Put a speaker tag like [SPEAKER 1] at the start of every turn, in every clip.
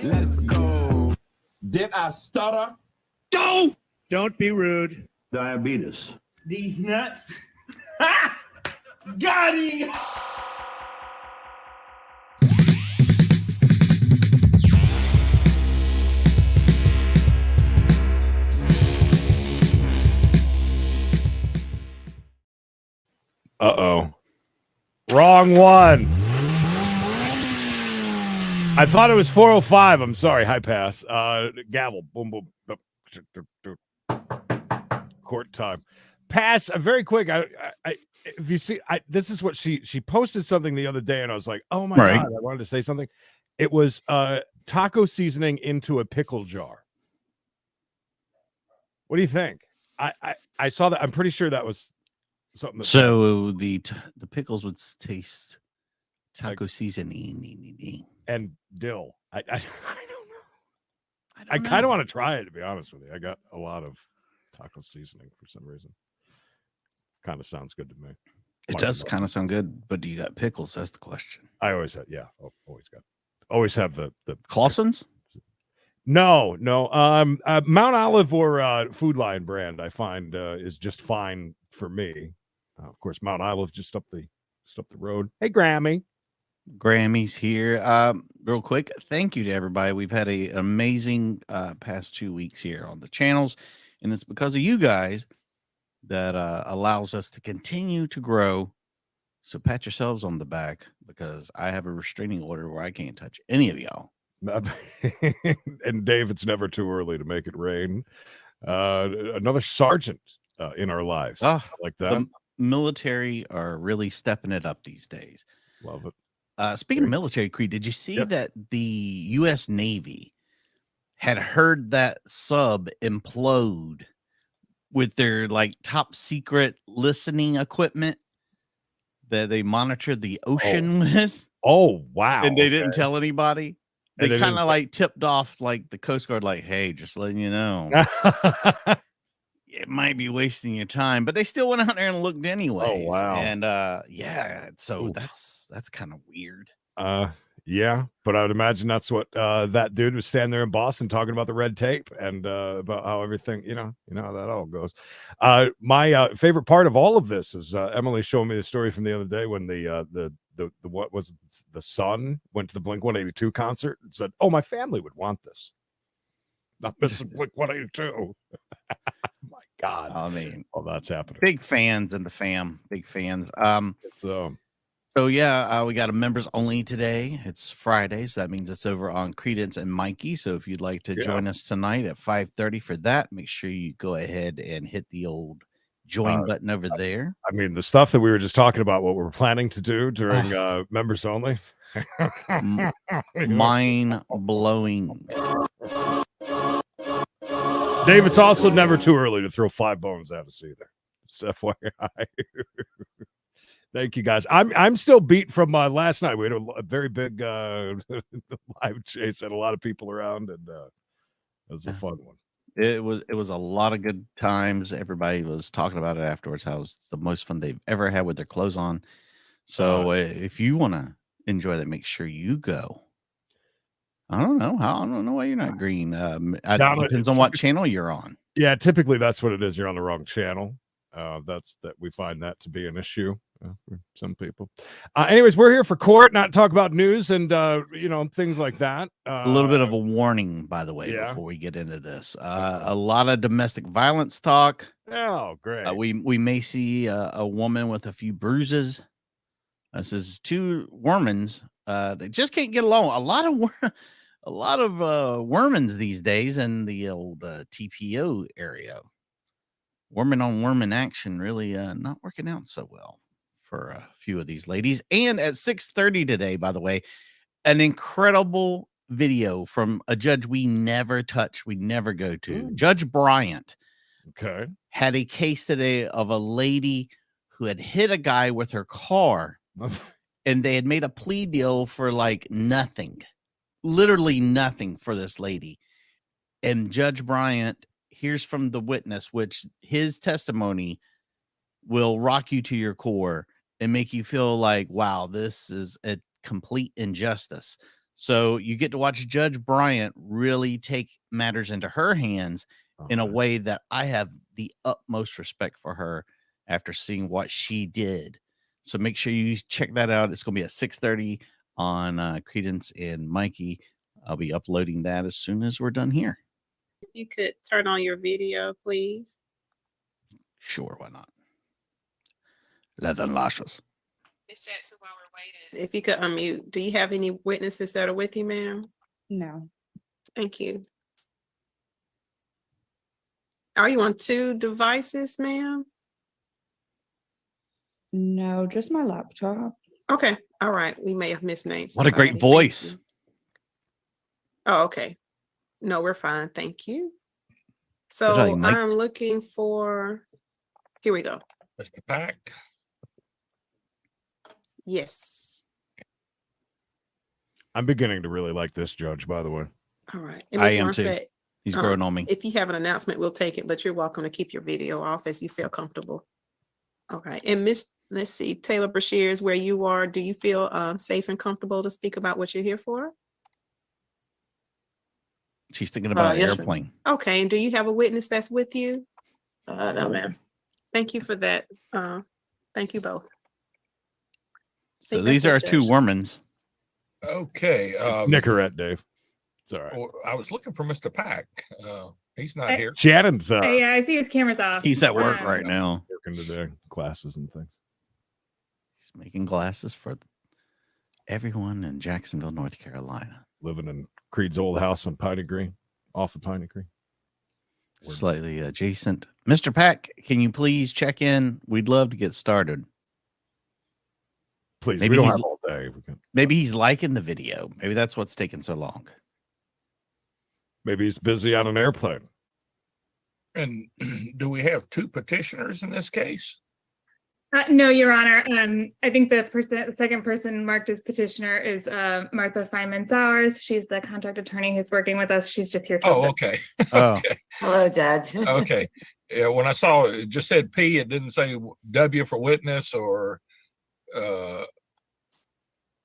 [SPEAKER 1] Let's go. Did I stutter?
[SPEAKER 2] Don't be rude.
[SPEAKER 3] Diabetes.
[SPEAKER 1] These nuts. Got him.
[SPEAKER 2] Uh-oh. Wrong one. I thought it was 4:05. I'm sorry. High pass. Gavel. Boom, boom. Court time. Pass. Very quick. If you see, this is what she posted something the other day, and I was like, oh my God, I wanted to say something. It was taco seasoning into a pickle jar. What do you think? I saw that. I'm pretty sure that was something.
[SPEAKER 4] So the pickles would taste taco seasoning
[SPEAKER 2] and dill. I don't know. I kind of want to try it, to be honest with you. I got a lot of taco seasoning for some reason. Kind of sounds good to me.
[SPEAKER 4] It does kind of sound good, but do you got pickles? That's the question.
[SPEAKER 2] I always have, always have the
[SPEAKER 4] Clausen's.
[SPEAKER 2] No. Mount Olive or Food Lion brand, I find is just fine for me. Of course, Mount Olive just up the road. Hey, Grammy's
[SPEAKER 4] here. Real quick, thank you to everybody. We've had an amazing past 2 weeks here on the channels, and it's because of you guys that allows us to continue to grow. So pat yourselves on the back, because I have a restraining order where I can't touch any of y'all.
[SPEAKER 2] And Dave, it's never too early to make it rain. Another sergeant in our lives. Like that.
[SPEAKER 4] The military are really stepping it up these days.
[SPEAKER 2] Love it.
[SPEAKER 4] Speaking of military, Creed, did you see that the U.S. Navy had heard that sub implode with their top secret listening equipment that they monitored the ocean with?
[SPEAKER 2] Oh, wow.
[SPEAKER 4] And they didn't tell anybody. They kind of tipped off the Coast Guard, hey, just letting you know. It might be wasting your time, but they still went out there and looked anyways.
[SPEAKER 2] Oh, wow.
[SPEAKER 4] And so that's kind of weird.
[SPEAKER 2] Yeah, but I would imagine that's what that dude was standing there in Boston talking about the red tape and about how everything, you know how that all goes. My favorite part of all of this is Emily showed me the story from the other day when the what was it, the Sun went to the Blink 182 concert and said, "Oh, my family would want this." Not missing Blink 182. My God.
[SPEAKER 4] I mean,
[SPEAKER 2] that's happening.
[SPEAKER 4] Big fans in the fam. Big fans.
[SPEAKER 2] So
[SPEAKER 4] yeah, we got a members only today. It's Friday, so that means it's over on Credence and Mikey. So if you'd like to join us tonight at 5:30 for that, make sure you go ahead and hit the old join button over there.
[SPEAKER 2] I mean, the stuff that we were just talking about, what we're planning to do during members only.
[SPEAKER 4] Mind blowing.
[SPEAKER 2] Dave, it's also never too early to throw 5 bones at us either. Just FYI. Thank you, guys. I'm still beat from last night. We had a very big live chase and a lot of people around, and it was a fun one.
[SPEAKER 4] It was a lot of good times. Everybody was talking about it afterwards, how it was the most fun they've ever had with their clothes on. So if you want to enjoy that, make sure you go. I don't know why you're not green. Depends on what channel you're on.
[SPEAKER 2] Yeah, typically that's what it is. You're on the wrong channel. We find that to be an issue for some people. Anyways, we're here for court, not talk about news and things like that.
[SPEAKER 4] A little bit of a warning, by the way, before we get into this. A lot of domestic violence talk.
[SPEAKER 2] Oh, great.
[SPEAKER 4] We may see a woman with a few bruises. This is 2 Wormans. They just can't get along. A lot of Wormans these days in the old TPO area. Woman on woman action really not working out so well for a few of these ladies. And at 6:30 today, by the way, an incredible video from a judge we never touch, we never go to.
[SPEAKER 2] Ooh.
[SPEAKER 4] Judge Bryant
[SPEAKER 2] had
[SPEAKER 4] a case today of a lady who had hit a guy with her car, and they had made a plea deal for nothing, literally nothing for this lady. And Judge Bryant hears from the witness, which his testimony will rock you to your core and make you feel like, wow, this is a complete injustice. So you get to watch Judge Bryant really take matters into her hands in a
[SPEAKER 2] Okay.
[SPEAKER 4] way that I have the utmost respect for her after seeing what she did. So make sure you check that out. It's going to be at 6:30 on Credence and Mikey. I'll be uploading that as soon as we're done here.
[SPEAKER 3] If you could turn on your video, please.
[SPEAKER 4] Sure, why not? Leather lashes.
[SPEAKER 3] Miss Jackson, while we're waiting, if you could unmute, do you have any witnesses that are with you, ma'am?
[SPEAKER 5] No.
[SPEAKER 3] Thank you. Are you on 2 devices, ma'am?
[SPEAKER 5] No, just my laptop.
[SPEAKER 3] Okay, all right. We may have misnamed.
[SPEAKER 4] What a great
[SPEAKER 3] somebody. Thank
[SPEAKER 4] voice.
[SPEAKER 3] you. Oh, okay. No, we're fine. Thank you.
[SPEAKER 4] Good eye,
[SPEAKER 3] So
[SPEAKER 4] Mike.
[SPEAKER 3] I'm looking for, here we go.
[SPEAKER 6] Mr. Pack.
[SPEAKER 3] Yes.
[SPEAKER 2] I'm beginning to really like this judge, by the way.
[SPEAKER 3] All right. And
[SPEAKER 4] I
[SPEAKER 3] Ms.
[SPEAKER 4] am too.
[SPEAKER 3] Morissette,
[SPEAKER 4] He's growing on me.
[SPEAKER 3] if you have an announcement, we'll take it, but you're welcome to keep your video off as you feel comfortable. Okay. And let's see, Taylor Brashears, where you are, do you feel safe and comfortable to speak about what you're here for?
[SPEAKER 4] She's thinking about an
[SPEAKER 3] yes, ma'am.
[SPEAKER 4] airplane.
[SPEAKER 3] Okay. And do you have a witness that's with you?
[SPEAKER 7] No, ma'am.
[SPEAKER 3] Thank you for that. Thank you both.
[SPEAKER 4] So
[SPEAKER 3] think
[SPEAKER 4] these
[SPEAKER 3] that's
[SPEAKER 4] are our
[SPEAKER 3] it,
[SPEAKER 4] two
[SPEAKER 3] Judge.
[SPEAKER 4] Wormans.
[SPEAKER 6] Okay.
[SPEAKER 2] Nicorette, Dave. It's all right.
[SPEAKER 6] Well, I was looking for Mr. Pack. He's not here.
[SPEAKER 2] Shannon's
[SPEAKER 5] Yeah, I see his camera's off.
[SPEAKER 4] He's at work
[SPEAKER 5] Um,
[SPEAKER 4] right now.
[SPEAKER 2] working today, classes and things.
[SPEAKER 4] He's making glasses for everyone in Jacksonville, North Carolina.
[SPEAKER 2] Living in Creed's old house on Piney Green, off of Piney Green.
[SPEAKER 4] Slightly adjacent. Mr. Pack, can you please check in? We'd love to get started.
[SPEAKER 2] Please,
[SPEAKER 4] Maybe
[SPEAKER 2] we don't
[SPEAKER 4] he's-
[SPEAKER 2] have all day. If we can.
[SPEAKER 4] Maybe he's liking the video. Maybe that's what's taking so long.
[SPEAKER 2] Maybe he's busy on an airplane.
[SPEAKER 6] And do we have 2 petitioners in this case?
[SPEAKER 5] No, Your Honor. I think the second person marked as petitioner is Martha Feynman Sowers. She's the contract attorney who's working with us. She's just here. To
[SPEAKER 6] Oh,
[SPEAKER 5] observe.
[SPEAKER 6] okay.
[SPEAKER 4] Oh,
[SPEAKER 6] Okay.
[SPEAKER 7] Hello, Judge.
[SPEAKER 6] Okay. Yeah, when I saw it just said P, it didn't say W for witness or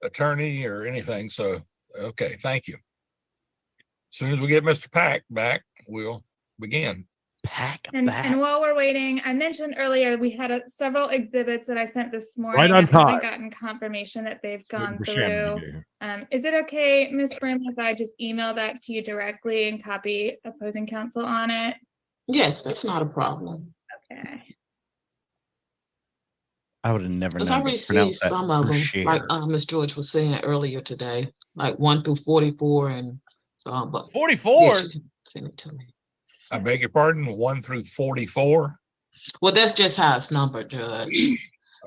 [SPEAKER 6] attorney or anything. So, okay, thank you. As soon as we get Mr. Pack back, we'll begin.
[SPEAKER 4] Pack
[SPEAKER 5] And
[SPEAKER 4] back.
[SPEAKER 5] while we're waiting, I mentioned earlier we had several exhibits that I sent this morning.
[SPEAKER 2] Right on
[SPEAKER 5] I haven't
[SPEAKER 2] time.
[SPEAKER 5] gotten confirmation that they've
[SPEAKER 2] Waiting
[SPEAKER 5] gone
[SPEAKER 2] for Shannon to
[SPEAKER 5] through.
[SPEAKER 2] get here.
[SPEAKER 5] Is it okay, Ms. Brim, if I just email that to you directly and copy opposing counsel on it?
[SPEAKER 7] Yes, that's not a problem.
[SPEAKER 5] Okay.
[SPEAKER 4] I would have never
[SPEAKER 7] Because I
[SPEAKER 4] known to
[SPEAKER 7] received
[SPEAKER 4] pronounce that.
[SPEAKER 7] some of them, like
[SPEAKER 4] Brashear.
[SPEAKER 7] Ms. George was saying earlier today, like 1 through 44 and so on, but
[SPEAKER 4] 44.
[SPEAKER 7] yes, you can send it to me.
[SPEAKER 6] I beg your pardon, 1 through 44.
[SPEAKER 7] Well, that's just how it's numbered, Judge.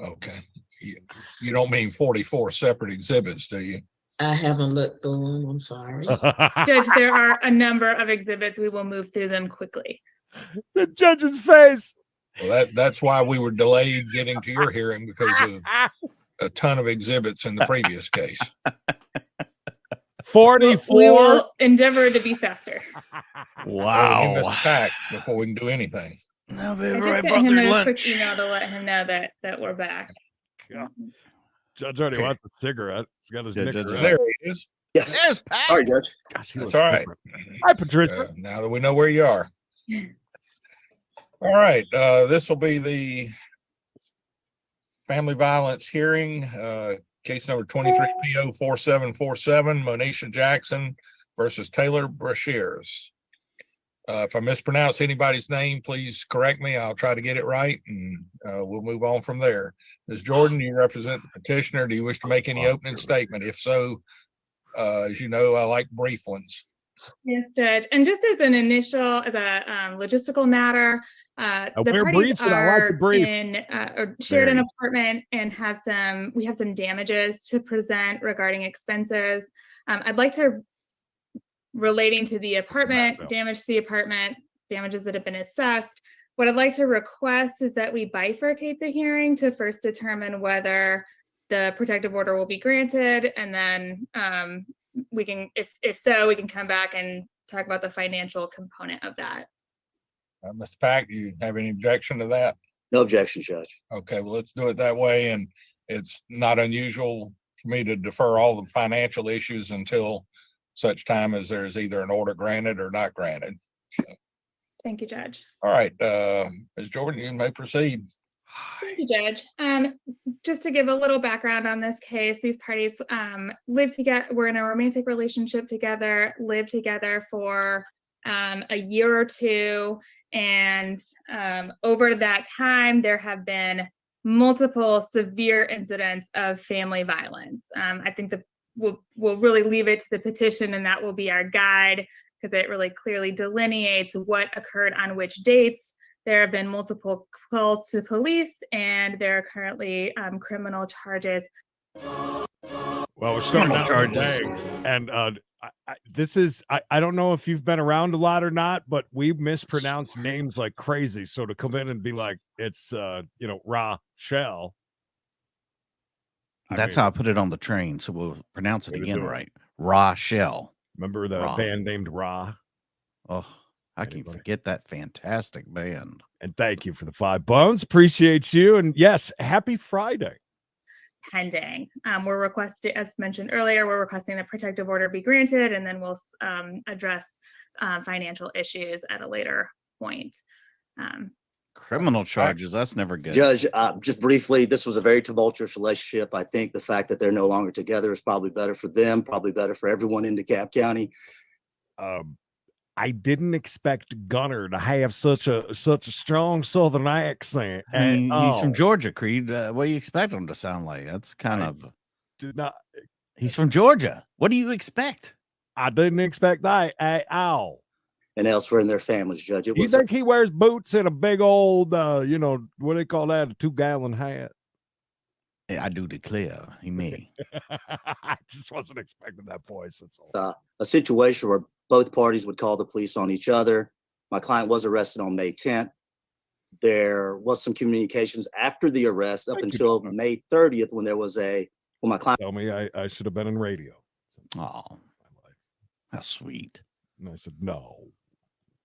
[SPEAKER 6] Okay. You don't mean 44 separate exhibits, do you?
[SPEAKER 7] I haven't looked through them, I'm sorry.
[SPEAKER 5] Judge, there are a number of exhibits. We will move through them quickly.
[SPEAKER 2] The judge's face.
[SPEAKER 6] Well, that's why we were delayed getting to your hearing because of a ton of exhibits in the previous case.
[SPEAKER 2] 44.
[SPEAKER 5] We will endeavor to be faster.
[SPEAKER 4] Wow.
[SPEAKER 6] Mr. Pack before we can do anything.
[SPEAKER 4] No,
[SPEAKER 5] I
[SPEAKER 4] baby,
[SPEAKER 5] just
[SPEAKER 4] right
[SPEAKER 5] sent
[SPEAKER 4] brought
[SPEAKER 5] him
[SPEAKER 4] their
[SPEAKER 5] a quick
[SPEAKER 4] lunch.
[SPEAKER 5] email to let him know that we're back.
[SPEAKER 2] Judge already wants a cigarette. He's got his
[SPEAKER 4] Yeah, Judge
[SPEAKER 2] Nicorette.
[SPEAKER 4] is
[SPEAKER 6] There he is.
[SPEAKER 4] Yes, Pack.
[SPEAKER 1] Sorry, Judge.
[SPEAKER 2] Gosh, he
[SPEAKER 6] That's
[SPEAKER 2] looks
[SPEAKER 6] all right.
[SPEAKER 2] different. Hi, Patricia.
[SPEAKER 6] Now that we know where you are. All right, this will be the family violence hearing, case number 23 PO 4747, Monisha Jackson versus Taylor Brashears. If I mispronounce anybody's name, please correct me. I'll try to get it right and we'll move on from there. Ms. Jordan, you represent the petitioner. Do you wish to make any opening statement? If so, as you know, I like brief ones.
[SPEAKER 5] Yes, Judge. And just as an initial, as a logistical matter, the
[SPEAKER 2] wear
[SPEAKER 5] parties
[SPEAKER 2] briefs and I like
[SPEAKER 5] are
[SPEAKER 2] the brief.
[SPEAKER 5] in or shared an
[SPEAKER 4] Very.
[SPEAKER 5] apartment and we have some damages to present regarding expenses. I'd like to, relating to the apartment,
[SPEAKER 2] Bill.
[SPEAKER 5] damage to the apartment, damages that have been assessed. What I'd like to request is that we bifurcate the hearing to first determine whether the protective order will be granted, and then we can, if so, we can come back and talk about the financial component of that.
[SPEAKER 6] Mr. Pack, do you have any objection to that?
[SPEAKER 8] No objection, Judge.
[SPEAKER 6] Okay, well, let's do it that way. And it's not unusual for me to defer all the financial issues until such time as there's either an order granted or not granted.
[SPEAKER 5] Thank you, Judge.
[SPEAKER 6] All right, Ms. Jordan, you may proceed.
[SPEAKER 5] Thank you, Judge. Just to give a little background on this case, these parties live together. We're in a romantic relationship together, lived together for a year or two. And over that time, there have been multiple severe incidents of family violence. I think that we'll really leave it to the petition, and that will be our guide, because it really clearly delineates what occurred on which dates. There have been multiple calls to police, and there are currently criminal charges.
[SPEAKER 2] Well, we're starting out charges, and this is I don't know if you've been around a lot or not, but we mispronounce names like crazy. So to come in and be like it's Rochelle.
[SPEAKER 4] That's how I put it on the train, so we'll pronounce it again right. Rochelle.
[SPEAKER 2] Remember the band named Ra?
[SPEAKER 4] Oh, I can't forget that fantastic band.
[SPEAKER 2] And thank you for the 5 bones. Appreciate you. And yes, happy Friday.
[SPEAKER 5] Pending. We're requesting, as mentioned earlier, we're requesting the protective order be granted, and then we'll address financial issues at a later point.
[SPEAKER 4] Criminal charges, that's never good.
[SPEAKER 8] Judge, just briefly, this was a very tumultuous relationship. I think the fact that they're no longer together is probably better for them, probably better for everyone in DeKalb County.
[SPEAKER 2] I didn't expect Gunner to have such a strong Southern accent.
[SPEAKER 4] And he's from Georgia, Creed. What do you expect him to sound like? That's kind of.
[SPEAKER 2] Did not.
[SPEAKER 4] He's from Georgia. What do you expect?
[SPEAKER 2] I didn't expect that at all.
[SPEAKER 8] And elsewhere in their families, Judge.
[SPEAKER 2] You think he wears boots and a big old, what do they call that? A 2-gallon hat?
[SPEAKER 4] I do declare he may.
[SPEAKER 2] I just wasn't expecting that voice. That's all.
[SPEAKER 8] A situation where both parties would call the police on each other. My client was arrested on May 10th. There was some communications after the arrest up until May 30th when there was my client
[SPEAKER 2] told me I should have been in radio.
[SPEAKER 4] Oh, how sweet.
[SPEAKER 2] And I said, no.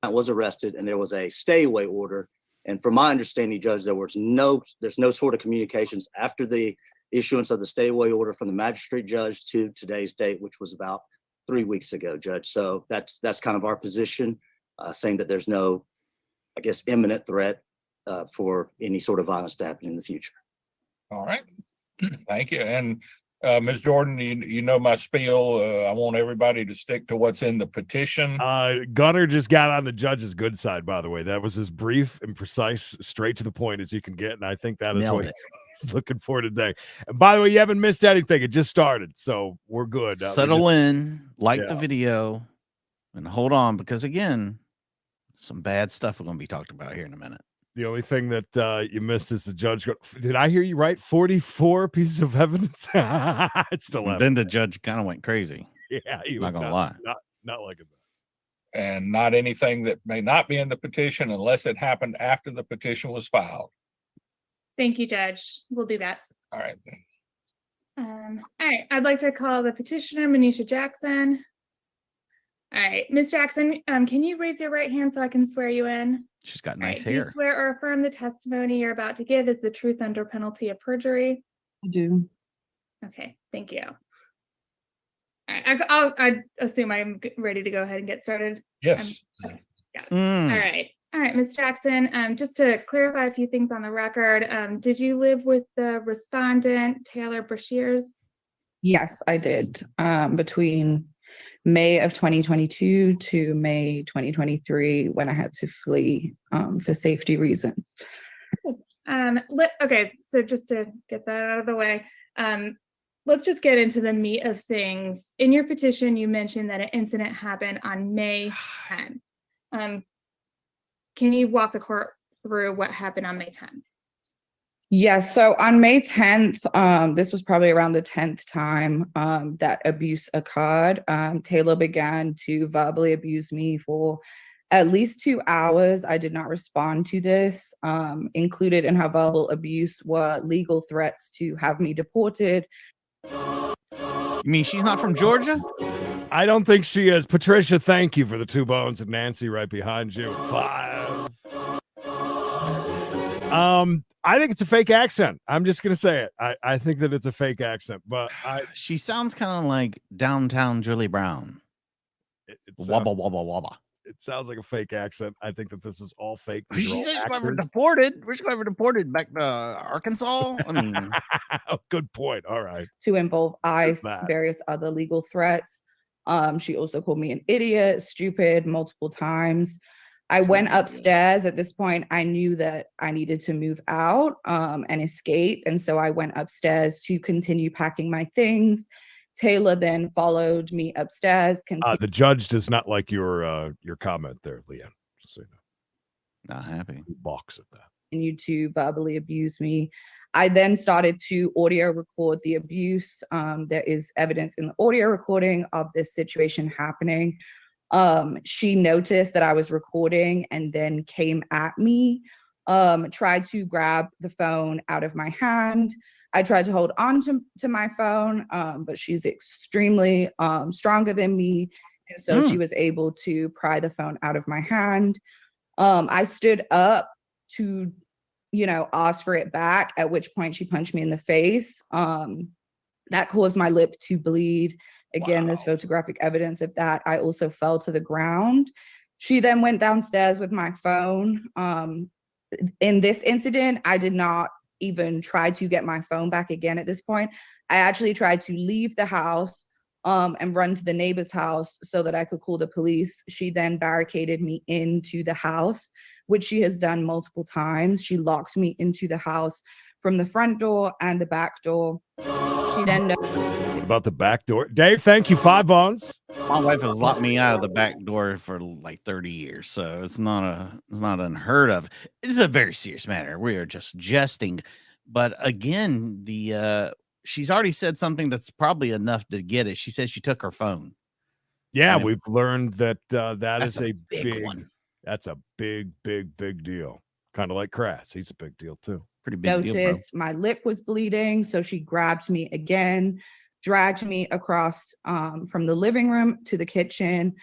[SPEAKER 8] I was arrested and there was a stay away order. And from my understanding, Judge, there's no sort of communications after the issuance of the stay away order from the magistrate judge to today's date, which was about 3 weeks ago, Judge. So that's kind of our position, saying that there's no, I guess, imminent threat for any sort of violence to happen in the future.
[SPEAKER 6] All right. Thank you. And Ms. Jordan, you know my spiel. I want everybody to stick to what's in the petition.
[SPEAKER 2] Gunner just got on the judge's good side, by the way. That was as brief and precise, straight to the point as you can get. And I think that is what he's looking for today. And by the way, you haven't missed anything. It just started. So we're good.
[SPEAKER 4] Settle in, the video, and hold on, because again, some bad stuff we're going to be talked about here in a minute.
[SPEAKER 2] The only thing that you missed is the judge. Did I hear you right? 44 pieces of evidence. It's still.
[SPEAKER 4] Then the judge kind of went crazy.
[SPEAKER 2] Yeah, he was
[SPEAKER 4] not gonna lie.
[SPEAKER 2] Not liking that.
[SPEAKER 6] And not anything that may not be in the petition unless it happened after the petition was filed.
[SPEAKER 5] Thank you, Judge. We'll do that.
[SPEAKER 6] All right.
[SPEAKER 5] All right. I'd like to call the petitioner, Manisha Jackson. All right, Ms. Jackson, can you raise your right hand so I can swear you in?
[SPEAKER 4] She's got nice hair.
[SPEAKER 5] Do you swear or affirm the testimony you're about to give is the truth under penalty of perjury?
[SPEAKER 7] I do.
[SPEAKER 5] Okay, thank you. All right, I assume I'm ready to go ahead and get started.
[SPEAKER 6] Yes.
[SPEAKER 5] Okay. Yeah. All right, Ms. Jackson, just to clarify a few things on the record, did you live with the respondent, Taylor Brashears?
[SPEAKER 9] Yes, I did. Between May of 2022 to May 2023, when I had to flee for safety reasons.
[SPEAKER 5] Okay, so just to get that out of the way, let's just get into the meat of things. In your petition, you mentioned that an incident happened on May 10. Can you walk the court through what happened on May 10?
[SPEAKER 9] Yes, so on May 10th, this was probably around the 10th time that abuse occurred. Taylor began to verbally abuse me for at least 2 hours. I did not respond to this. Included in her verbal abuse were legal threats to have me deported.
[SPEAKER 4] You mean she's not from Georgia?
[SPEAKER 2] I don't think she is. Patricia, thank you for the 2 bones, and Nancy right behind you. 5. I think it's a fake accent. I'm just gonna say it. I think that it's a fake accent, but
[SPEAKER 4] She sounds kind of like downtown Julie Brown.
[SPEAKER 2] it
[SPEAKER 4] Wabba wabba wabba.
[SPEAKER 2] sounds like a fake accent. I think that this is all fake.
[SPEAKER 4] She
[SPEAKER 2] These are all
[SPEAKER 4] said she's going
[SPEAKER 2] actors.
[SPEAKER 4] deported. We're going deported back to Arkansas. I mean,
[SPEAKER 2] Good point. All right.
[SPEAKER 9] To involve ICE,
[SPEAKER 2] that.
[SPEAKER 9] various other legal threats. She also called me an idiot, stupid, multiple times. I
[SPEAKER 4] It's
[SPEAKER 9] went
[SPEAKER 4] not a big deal.
[SPEAKER 9] upstairs. At this point, I knew that I needed to move out and escape. And so I went upstairs to continue packing my things. Taylor then followed me upstairs.
[SPEAKER 2] The judge does not like your comment there, Leanne. Just so you know.
[SPEAKER 4] not happy.
[SPEAKER 2] He balks at that.
[SPEAKER 9] Continued to verbally abuse me. I then started to audio record the abuse. There is evidence in the audio recording of this situation happening. She noticed that I was recording and then came at me, tried to grab the phone out of my hand. I tried to hold on to my phone, but she's extremely stronger than me. And so she was able to pry the phone out of my hand. I stood up to, ask for it back, at which point she punched me in the face. That caused my lip to bleed. Again, there's photographic evidence of that. I also fell to the ground. She then went downstairs with my phone. In this incident, I did not even try to get my phone back again at this point. I actually tried to leave the house and run to the neighbor's house so that I could call the police. She then barricaded me into the house, which she has done multiple times. She locked me into the house from the front door and the back door. She then
[SPEAKER 2] What about the back door? Dave, thank you. 5 bones.
[SPEAKER 4] My wife has locked me out of the back door for like 30 years, so it's not unheard of. This is a very serious matter. We are just jesting, but again, she's already said something that's probably enough to get it. She says she took her phone.
[SPEAKER 2] Yeah,
[SPEAKER 4] And it-
[SPEAKER 2] we've learned that that
[SPEAKER 4] That's
[SPEAKER 2] is
[SPEAKER 4] a
[SPEAKER 2] a
[SPEAKER 4] big one.
[SPEAKER 2] That's a big deal. Kind of like Crass. He's a big deal too.
[SPEAKER 4] Pretty big deal, bro.
[SPEAKER 9] noticed my lip was bleeding. So she grabbed me again, dragged me across from the living room to the kitchen,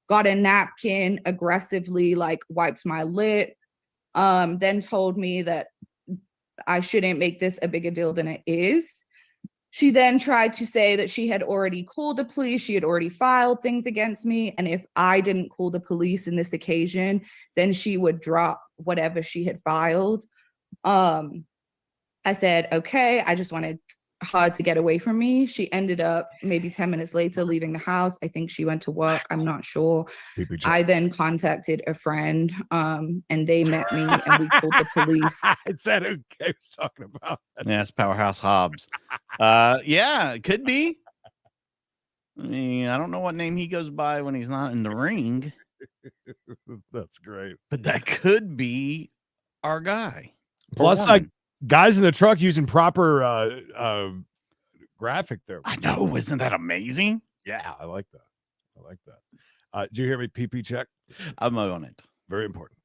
[SPEAKER 9] got a napkin, aggressively wiped my lip, then told me that I shouldn't make this a bigger deal than it is. She then tried to say that she had already called the police. She had already filed things against me. And if I didn't call the police in this occasion, then she would drop whatever she had filed. I said, okay, I just wanted her to get away from me. She ended up maybe 10 minutes later leaving the house. I think she went to work. I'm not sure.
[SPEAKER 2] PPJ.
[SPEAKER 9] I then contacted a friend and they met me and we called the police.
[SPEAKER 2] Is that who I was talking about?
[SPEAKER 4] Yeah, it's Powerhouse Hobbs. Yeah, it could be. I mean, I don't know what name he goes by when he's not in the ring,
[SPEAKER 2] That's great.
[SPEAKER 4] but that could be our guy.
[SPEAKER 2] Plus, guys in the truck using proper graphic there.
[SPEAKER 4] I know, isn't that amazing?
[SPEAKER 2] Yeah, I like that. Did you hear me? PP check.
[SPEAKER 4] I'm on it.
[SPEAKER 2] Very important.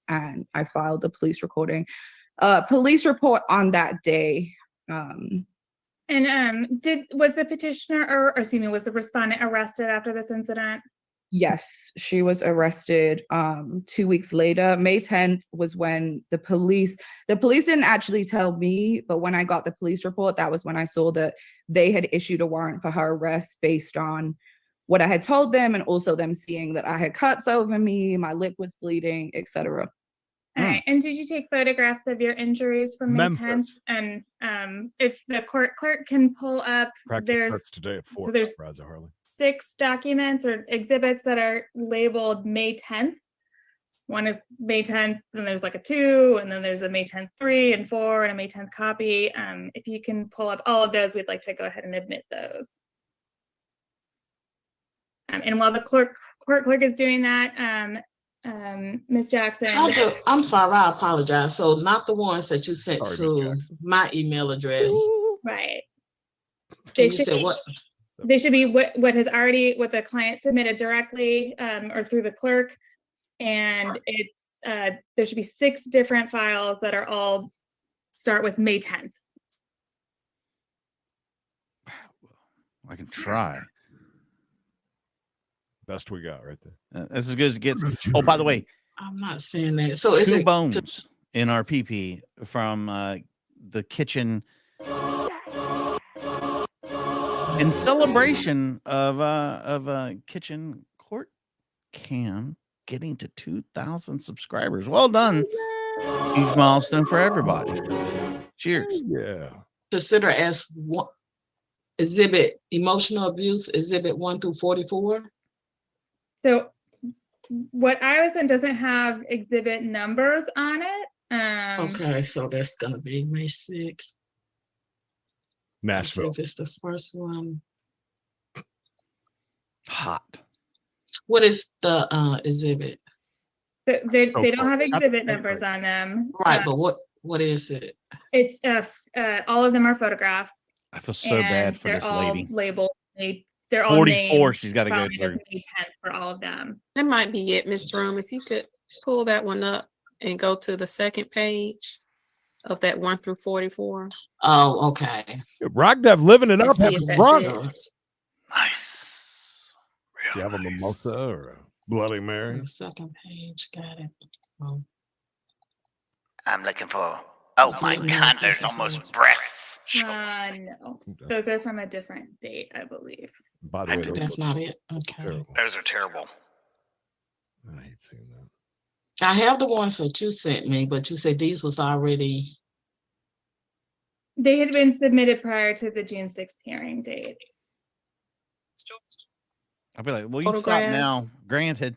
[SPEAKER 9] And I filed a police police report on that day.
[SPEAKER 5] And was the petitioner was the respondent arrested after this incident?
[SPEAKER 9] Yes, she was arrested 2 weeks later. May 10th was when the police didn't actually tell me, but when I got the police report, that was when I saw that they had issued a warrant for her arrest based on what I had told them, and also them seeing that I had cuts over me, my lip was bleeding, etc.
[SPEAKER 5] All right. And did you take photographs of your injuries from May 10th? And if the court clerk can pull up,
[SPEAKER 2] Practice starts today at 4.
[SPEAKER 5] so there's
[SPEAKER 2] Raza Harley.
[SPEAKER 5] 6 documents or exhibits that are labeled May 10th. One is May 10th, then there's like a 2, and then there's a May 10th 3 and 4, and a May 10th copy. If you can pull up all of those, we'd like to go ahead and admit those. And while the court clerk is doing that, Ms. Jackson.
[SPEAKER 7] I'm sorry, I apologize. So not the ones that you sent
[SPEAKER 2] Sorry,
[SPEAKER 7] to
[SPEAKER 2] Ms. Jackson.
[SPEAKER 7] my email address.
[SPEAKER 5] Right.
[SPEAKER 7] And you said what?
[SPEAKER 5] They should be what the client submitted directly or through the clerk. And it's there should be 6 different files that are all start with May 10th.
[SPEAKER 4] I can try.
[SPEAKER 2] Best we got right there.
[SPEAKER 4] That's as good as it gets. Oh, by the way,
[SPEAKER 7] I'm not saying that. So
[SPEAKER 4] two bones in our PP from the kitchen in celebration of kitchen court cam getting to 2,000 subscribers. Well done. Huge milestone for everybody. Cheers.
[SPEAKER 2] Yeah.
[SPEAKER 7] Consider as one exhibit emotional abuse, exhibit 1 through 44.
[SPEAKER 5] So what I was sent doesn't have exhibit numbers on it.
[SPEAKER 7] Okay, so that's gonna be May 6th. Let's see
[SPEAKER 2] Nashville.
[SPEAKER 7] if it's the first one.
[SPEAKER 4] Hot.
[SPEAKER 7] What is the exhibit?
[SPEAKER 5] They
[SPEAKER 2] Go
[SPEAKER 5] don't
[SPEAKER 2] for
[SPEAKER 5] have
[SPEAKER 2] it.
[SPEAKER 5] exhibit numbers on them.
[SPEAKER 7] Right, but what is it?
[SPEAKER 5] It's all of them are photographs.
[SPEAKER 4] I feel so bad
[SPEAKER 5] and
[SPEAKER 4] for
[SPEAKER 5] they're
[SPEAKER 4] this
[SPEAKER 5] all
[SPEAKER 4] lady.
[SPEAKER 5] labeled. They're all
[SPEAKER 4] 44
[SPEAKER 5] named
[SPEAKER 4] she's got to go
[SPEAKER 5] following
[SPEAKER 4] through.
[SPEAKER 5] May 10th for all of them.
[SPEAKER 3] That might be it, Miss Broom. If you could pull that one up and go to the second page of that 1 through 44.
[SPEAKER 7] Oh, okay.
[SPEAKER 2] Rogdev living it
[SPEAKER 3] Let's
[SPEAKER 2] up.
[SPEAKER 3] see
[SPEAKER 2] Having
[SPEAKER 3] if that's
[SPEAKER 2] brunch.
[SPEAKER 3] it.
[SPEAKER 4] Nice.
[SPEAKER 2] Do you have a mimosa or a Bloody Mary?
[SPEAKER 7] The second page, got it. Oh,
[SPEAKER 4] I'm looking for. Oh
[SPEAKER 7] my God, there's almost
[SPEAKER 4] breasts.
[SPEAKER 5] No, those are from a different date, I believe.
[SPEAKER 2] By the way, those
[SPEAKER 7] that's
[SPEAKER 2] look
[SPEAKER 7] not it. Okay.
[SPEAKER 2] terrible.
[SPEAKER 4] Those are terrible.
[SPEAKER 2] I hate seeing that.
[SPEAKER 7] I have the ones that you sent me, but you said these was already.
[SPEAKER 5] They had been submitted prior to the June 6th hearing date.
[SPEAKER 4] I'll be like, well, you stop
[SPEAKER 3] Photographs.
[SPEAKER 4] now. Granted.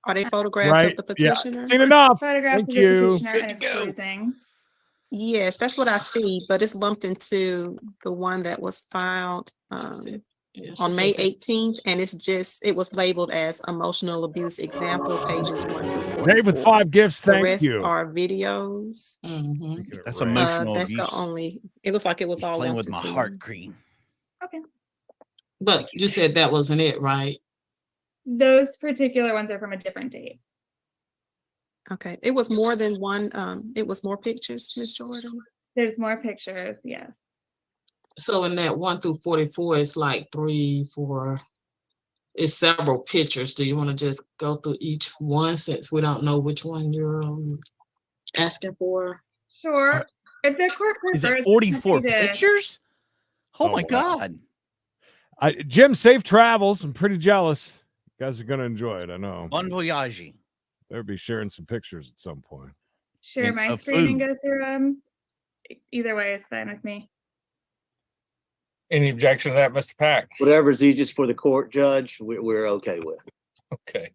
[SPEAKER 3] Are they photographs
[SPEAKER 2] Right.
[SPEAKER 3] of the
[SPEAKER 2] Yeah.
[SPEAKER 3] petitioner?
[SPEAKER 2] Seen enough.
[SPEAKER 5] Photographs
[SPEAKER 2] Thank
[SPEAKER 5] of the
[SPEAKER 2] you.
[SPEAKER 5] petitioner
[SPEAKER 4] Good
[SPEAKER 5] and
[SPEAKER 4] to
[SPEAKER 5] it's
[SPEAKER 4] go.
[SPEAKER 5] cruising.
[SPEAKER 3] Yes, that's what I see, but it's lumped into the one that was filed
[SPEAKER 7] Yes,
[SPEAKER 3] on
[SPEAKER 7] it's
[SPEAKER 3] May
[SPEAKER 7] okay.
[SPEAKER 3] 18th, and it was labeled as emotional abuse example, pages 1 through 44.
[SPEAKER 2] Dave with 5 gifts.
[SPEAKER 3] The
[SPEAKER 2] Thank
[SPEAKER 3] rest
[SPEAKER 2] you.
[SPEAKER 3] are videos.
[SPEAKER 7] Mhm.
[SPEAKER 2] Making it
[SPEAKER 4] That's
[SPEAKER 2] rain.
[SPEAKER 4] emotional
[SPEAKER 3] That's
[SPEAKER 4] abuse.
[SPEAKER 3] the only, it looks like it was
[SPEAKER 4] He's
[SPEAKER 3] all
[SPEAKER 4] playing
[SPEAKER 3] lumped
[SPEAKER 4] with my
[SPEAKER 3] into
[SPEAKER 4] heart
[SPEAKER 3] one.
[SPEAKER 4] cream.
[SPEAKER 5] Okay.
[SPEAKER 7] But
[SPEAKER 4] Thank you,
[SPEAKER 7] you
[SPEAKER 4] Dave.
[SPEAKER 7] said that wasn't it, right?
[SPEAKER 5] Those particular ones are from a different date.
[SPEAKER 3] Okay, it was more than one, it was more pictures, Miss Jordan.
[SPEAKER 5] There's more pictures, yes.
[SPEAKER 7] So in that 1 through 44, it's like 3, 4. It's several pictures. Do you want to just go through each one since we don't know which one you're asking for?
[SPEAKER 5] Sure. If the court
[SPEAKER 4] Is
[SPEAKER 5] prefers,
[SPEAKER 4] it 44
[SPEAKER 5] happy to-
[SPEAKER 4] pictures? Oh,
[SPEAKER 2] Oh,
[SPEAKER 4] my
[SPEAKER 2] wow.
[SPEAKER 4] God.
[SPEAKER 2] Jim, safe travels. I'm pretty jealous. You guys are gonna enjoy it. I know.
[SPEAKER 4] Bon voyage.
[SPEAKER 2] They'll be sharing some pictures at some point.
[SPEAKER 5] Share
[SPEAKER 4] And
[SPEAKER 5] my
[SPEAKER 4] of
[SPEAKER 5] screen and
[SPEAKER 4] food.
[SPEAKER 5] go through them. Either way is fine with me.
[SPEAKER 6] Any objection to that, Mr. Pack?
[SPEAKER 8] Whatever's easiest for the court, Judge, we're okay with.
[SPEAKER 6] Okay,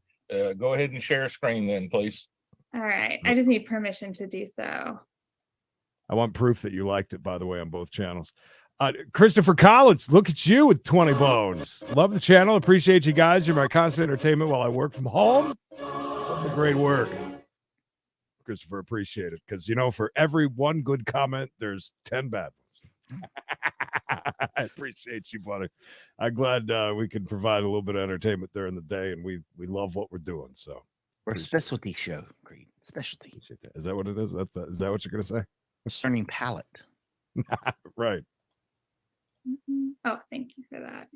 [SPEAKER 6] go ahead and share screen then, please.
[SPEAKER 5] All right. I just need permission to do so.
[SPEAKER 2] I want proof that you liked it, by the way, on both channels. Christopher Collins, look at you with 20 bones. Love the channel. Appreciate you guys. You're my constant entertainment while I work from home. Keep up the great work. Christopher, appreciate it. Because, for every one good comment, there's 10 bad ones. I appreciate you, buddy. I'm glad we can provide a little bit of entertainment during the day, and we love what we're doing. So
[SPEAKER 4] We're a specialty show. Great. Specialty.
[SPEAKER 2] appreciate that. Is that what it is? Is that what you're going to say?
[SPEAKER 4] Concerning palate.
[SPEAKER 2] Right.
[SPEAKER 5] Oh, thank you for that.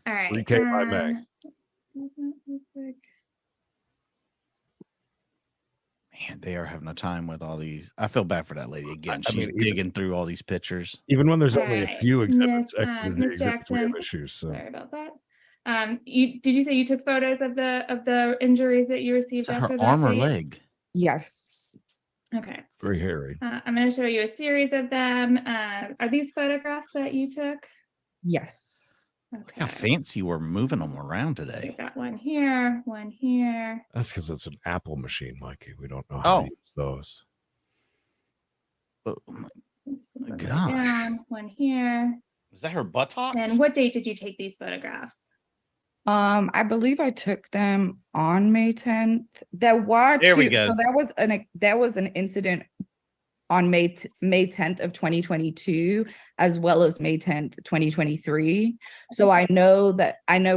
[SPEAKER 5] All right.
[SPEAKER 2] 3K by May.
[SPEAKER 4] Man, they are having a time with all these. I feel bad for that lady again.
[SPEAKER 2] I
[SPEAKER 4] She's
[SPEAKER 2] mean,
[SPEAKER 4] digging through all these pictures.
[SPEAKER 2] Even when there's only a
[SPEAKER 5] Alright,
[SPEAKER 2] few exhibits,
[SPEAKER 5] Miss,
[SPEAKER 2] extra
[SPEAKER 5] Miss
[SPEAKER 2] exhibits, we have
[SPEAKER 5] Jackson,
[SPEAKER 2] issues. So
[SPEAKER 5] Sorry about that. Did you say you took photos of the injuries that you received
[SPEAKER 4] Is that
[SPEAKER 5] after
[SPEAKER 4] her
[SPEAKER 5] that
[SPEAKER 4] arm or
[SPEAKER 5] date?
[SPEAKER 4] leg?
[SPEAKER 9] Yes.
[SPEAKER 5] Okay.
[SPEAKER 2] very hairy.
[SPEAKER 5] I'm going to show you a series of them. Are these photographs that you took?
[SPEAKER 9] Yes.
[SPEAKER 4] Look how
[SPEAKER 5] Okay.
[SPEAKER 4] fancy we're moving them around today.
[SPEAKER 5] We've got one here, one here.
[SPEAKER 2] That's because it's an Apple machine, Mikey. We don't know how
[SPEAKER 4] Oh.
[SPEAKER 2] to use those.
[SPEAKER 4] Oh, my-
[SPEAKER 5] Some further
[SPEAKER 4] gosh.
[SPEAKER 5] down, one here.
[SPEAKER 4] is that her buttocks?
[SPEAKER 5] And what date did you take these photographs?
[SPEAKER 9] I believe I took them on May 10th. There were
[SPEAKER 4] There we
[SPEAKER 9] two,
[SPEAKER 4] go.
[SPEAKER 9] so that was an incident on May 10th of 2022, as well as May 10th, 2023. So I know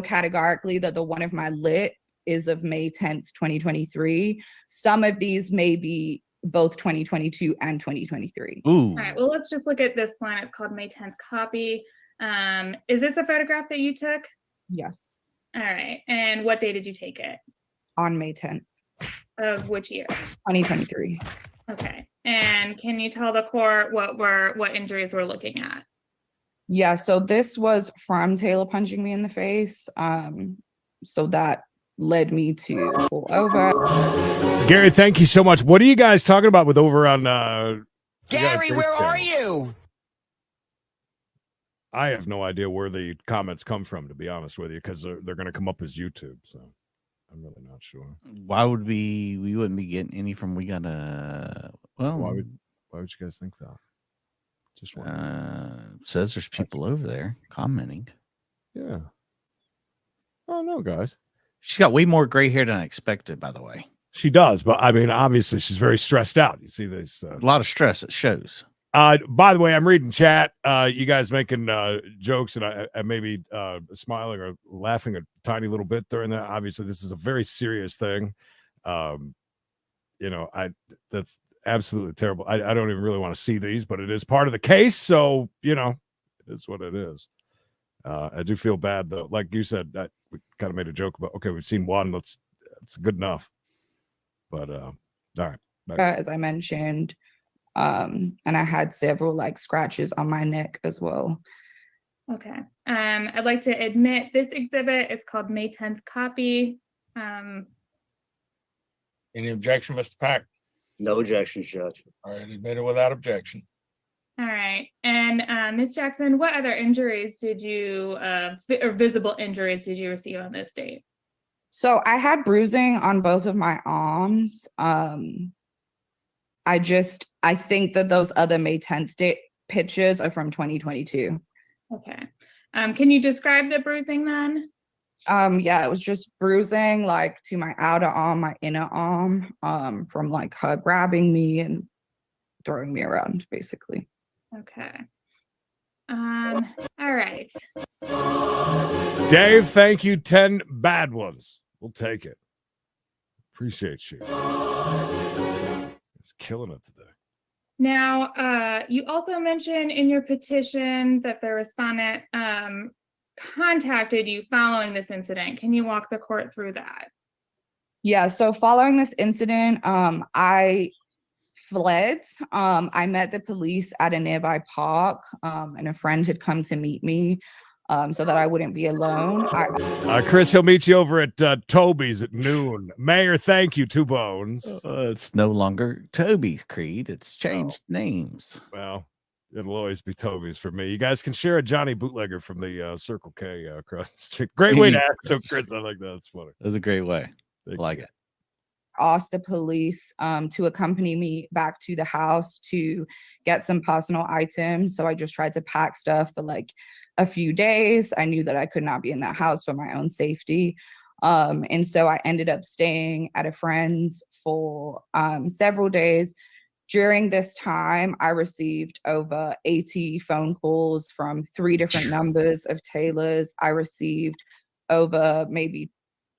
[SPEAKER 9] categorically that the one of my lit is of May 10th, 2023. Some of these may be both 2022 and 2023.
[SPEAKER 4] Ooh.
[SPEAKER 5] All right, well, let's just look at this one. It's called May 10th copy. Is this a photograph that you took?
[SPEAKER 9] Yes.
[SPEAKER 5] All right. And what day did you take it?
[SPEAKER 9] On May 10th,
[SPEAKER 5] Of which year?
[SPEAKER 9] 2023.
[SPEAKER 5] Okay. And can you tell the court what injuries we're looking at?
[SPEAKER 9] Yeah, so this was from Taylor punching me in the face. So that led me to pull over.
[SPEAKER 2] Gary, thank you so much. What are you guys talking about with over on
[SPEAKER 10] Gary, where are you?
[SPEAKER 2] I have no idea where the comments come from, to be honest with you, because they're going to come up as YouTube. So I'm really not sure.
[SPEAKER 4] Why would we wouldn't be getting any from we got a well
[SPEAKER 2] Why would you guys think that? Just one.
[SPEAKER 4] Says there's people over there commenting.
[SPEAKER 2] Yeah. Oh no, guys.
[SPEAKER 4] She's got way more gray hair than I expected, by the way.
[SPEAKER 2] She does, but I mean, obviously, she's very stressed out. You see this?
[SPEAKER 4] A lot of stress. It shows.
[SPEAKER 2] By the way, I'm reading chat. You guys making jokes, and I may be smiling or laughing a tiny little bit during that. Obviously, this is a very serious thing. That's absolutely terrible. I don't even really want to see these, but it is part of the case. So, it is what it is. I do feel bad, though. Like you said, we kind of made a joke about, okay, we've seen one. It's good enough. But, all right.
[SPEAKER 9] As I mentioned, and I had several like scratches on my neck as well.
[SPEAKER 5] Okay. I'd like to admit this exhibit. It's called May 10th copy.
[SPEAKER 6] Any objection, Mr. Pack?
[SPEAKER 8] No objections, Judge.
[SPEAKER 6] All right, admitted without objection.
[SPEAKER 5] All right. And Ms. Jackson, what other injuries did you, or visible injuries did you receive on this date?
[SPEAKER 9] So I had bruising on both of my arms. I think that those other May 10th date pictures are from 2022.
[SPEAKER 5] Okay. Can you describe the bruising then?
[SPEAKER 9] Yeah, it was just bruising like to my outer arm, my inner arm, from like her grabbing me and throwing me around, basically.
[SPEAKER 5] Okay. All right.
[SPEAKER 2] Dave, thank you. 10 bad ones. We'll take it. Appreciate you. It's killing it today.
[SPEAKER 5] Now, you also mentioned in your petition that the respondent contacted you following this incident. Can you walk the court through that?
[SPEAKER 9] Yeah, so following this incident, I fled. I met the police at a nearby park, and a friend had come to meet me so that I wouldn't be alone.
[SPEAKER 2] Chris, he'll meet you over at Toby's at noon. Mayor, thank you, Two Bones.
[SPEAKER 4] It's no longer Toby's Creed. It's changed names.
[SPEAKER 2] Well, it'll always be Toby's for me. You guys can share a Johnny Bootlegger from the Circle K across the street. Great way to ask. So, Chris, I like that. That's funny.
[SPEAKER 4] That's a great way. I like it.
[SPEAKER 9] Asked the police to accompany me back to the house to get some personal items. So I just tried to pack stuff for like a few days. I knew that I could not be in that house for my own safety. And so I ended up staying at a friend's for several days. During this time, I received over 80 phone calls from 3 different numbers of Taylor's. I received over maybe